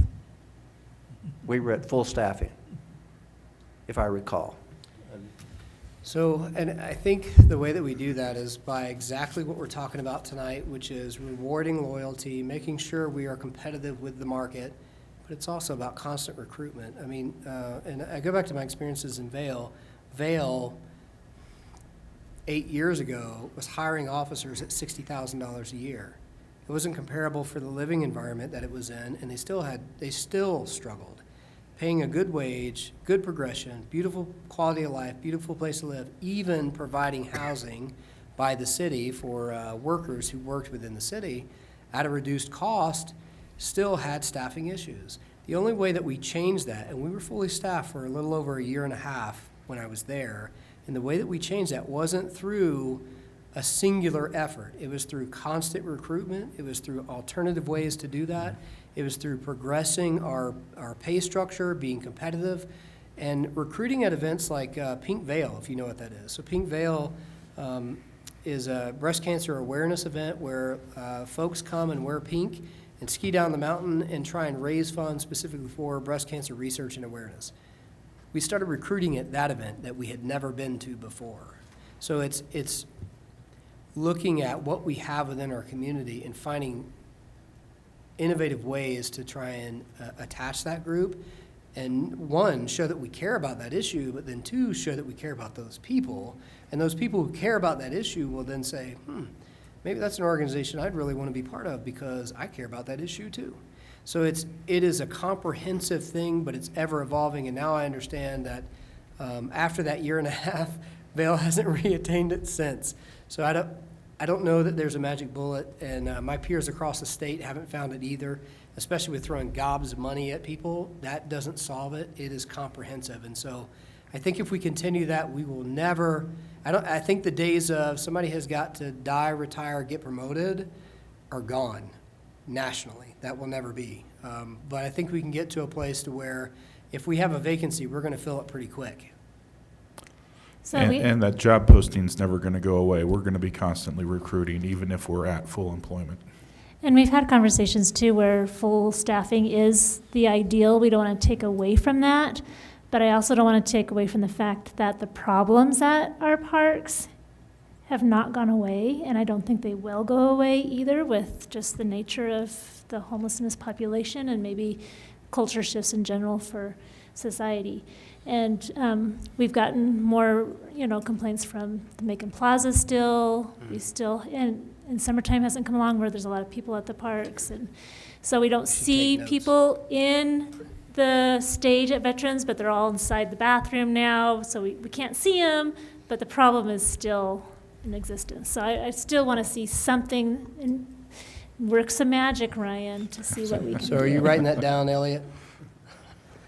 We were at full staffing, if I recall. So, and I think the way that we do that is by exactly what we're talking about tonight, which is rewarding loyalty, making sure we are competitive with the market, but it's also about constant recruitment. I mean, and I go back to my experiences in Vail. Vail, 8 years ago, was hiring officers at $60,000 a year. It wasn't comparable for the living environment that it was in, and they still struggled. Paying a good wage, good progression, beautiful quality of life, beautiful place to live, even providing housing by the city for workers who worked within the city at a reduced cost, still had staffing issues. The only way that we changed that, and we were fully staffed for a little over a year and a half when I was there, and the way that we changed that wasn't through a singular effort. It was through constant recruitment. It was through alternative ways to do that. It was through progressing our pay structure, being competitive, and recruiting at events like Pink Veil, if you know what that is. So Pink Veil is a breast cancer awareness event where folks come and wear pink and ski down the mountain and try and raise funds specifically for breast cancer research and awareness. We started recruiting at that event that we had never been to before. So it's looking at what we have within our community and finding innovative ways to try and attach that group, and one, show that we care about that issue, but then two, show that we care about those people, and those people who care about that issue will then say, maybe that's an organization I'd really want to be part of because I care about that issue too. So it is a comprehensive thing, but it's ever evolving, and now I understand that after that year and a half, Vail hasn't reattained it since. So I don't know that there's a magic bullet, and my peers across the state haven't found it either, especially with throwing gobs of money at people. That doesn't solve it. It is comprehensive. And so I think if we continue that, we will never, I think the days of somebody has got to die, retire, get promoted are gone nationally. That will never be. But I think we can get to a place to where if we have a vacancy, we're going to fill it pretty quick. So And that job posting's never going to go away. We're going to be constantly recruiting, even if we're at full employment. And we've had conversations too where full staffing is the ideal. We don't want to take away from that, but I also don't want to take away from the fact that the problems at our parks have not gone away, and I don't think they will go away either with just the nature of the homelessness population and maybe culture shifts in general for society. And we've gotten more, complaints from the Macon Plaza still. We still, and summertime hasn't come along where there's a lot of people at the parks. And so we don't see people in the stage at Veterans, but they're all inside the bathroom now. So we can't see them, but the problem is still in existence. So I still want to see something, and work some magic, Ryan, to see what we can do. So are you writing that down, Elliot?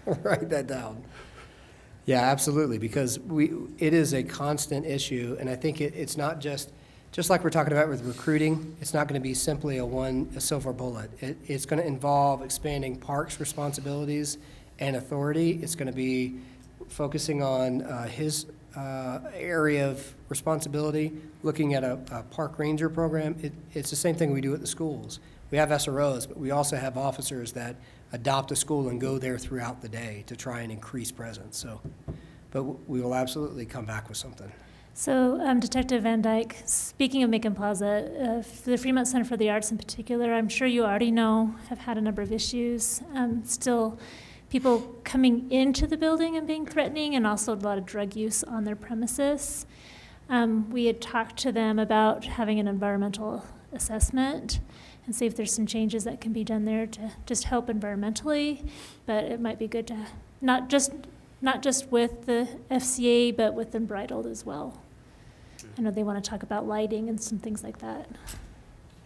Write that down. Yeah, absolutely, because it is a constant issue, and I think it's not just like we're talking about with recruiting, it's not going to be simply a silver bullet. It's going to involve expanding parks' responsibilities and authority. It's going to be focusing on his area of responsibility, looking at a park ranger program. It's the same thing we do at the schools. We have SROs, but we also have officers that adopt a school and go there throughout the day to try and increase presence. So, but we will absolutely come back with something. So, Detective Van Dyke, speaking of Macon Plaza, the Fremont Center for the Arts in particular, I'm sure you already know, have had a number of issues. Still, people coming into the building and being threatening, and also a lot of drug use on their premises. We had talked to them about having an environmental assessment and see if there's some changes that can be done there to just help environmentally, but it might be good to not just with the FCA, but with Unbridled as well. I know they want to talk about lighting and some things like that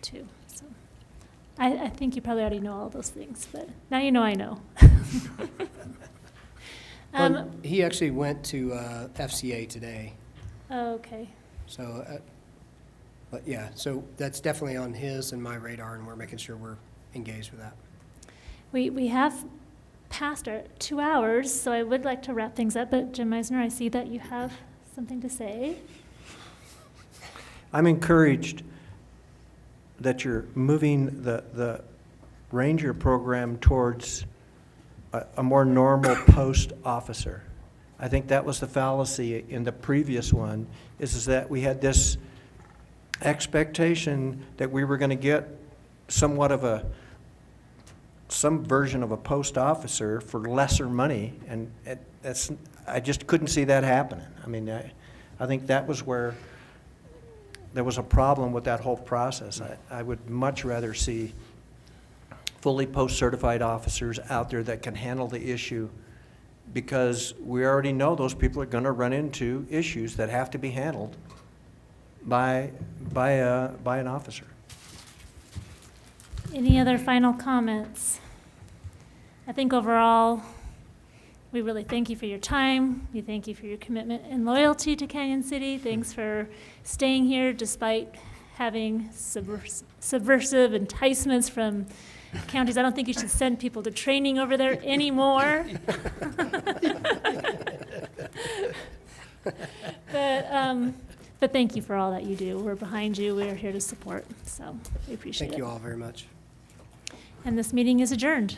too. So I think you probably already know all those things, but now you know I know. Well, he actually went to FCA today. Oh, okay. So, but yeah, so that's definitely on his and my radar, and we're making sure we're engaged with that. We have passed our 2 hours, so I would like to wrap things up, but Jim Meisner, I see that you have something to say. I'm encouraged that you're moving the ranger program towards a more normal post officer. I think that was the fallacy in the previous one, is that we had this expectation that we were going to get somewhat of some version of a post officer for lesser money, and I just couldn't see that happening. I mean, I think that was where there was a problem with that whole process. I would much rather see fully post-certified officers out there that can handle the issue, because we already know those people are going to run into issues that have to be handled by an officer. Any other final comments? I think overall, we really thank you for your time. We thank you for your commitment and loyalty to Canyon City. Thanks for staying here despite having subversive enticements from counties. I don't think you should send people to training over there anymore. But thank you for all that you do. We're behind you. We're here to support. So we appreciate it. Thank you all very much. And this meeting is adjourned.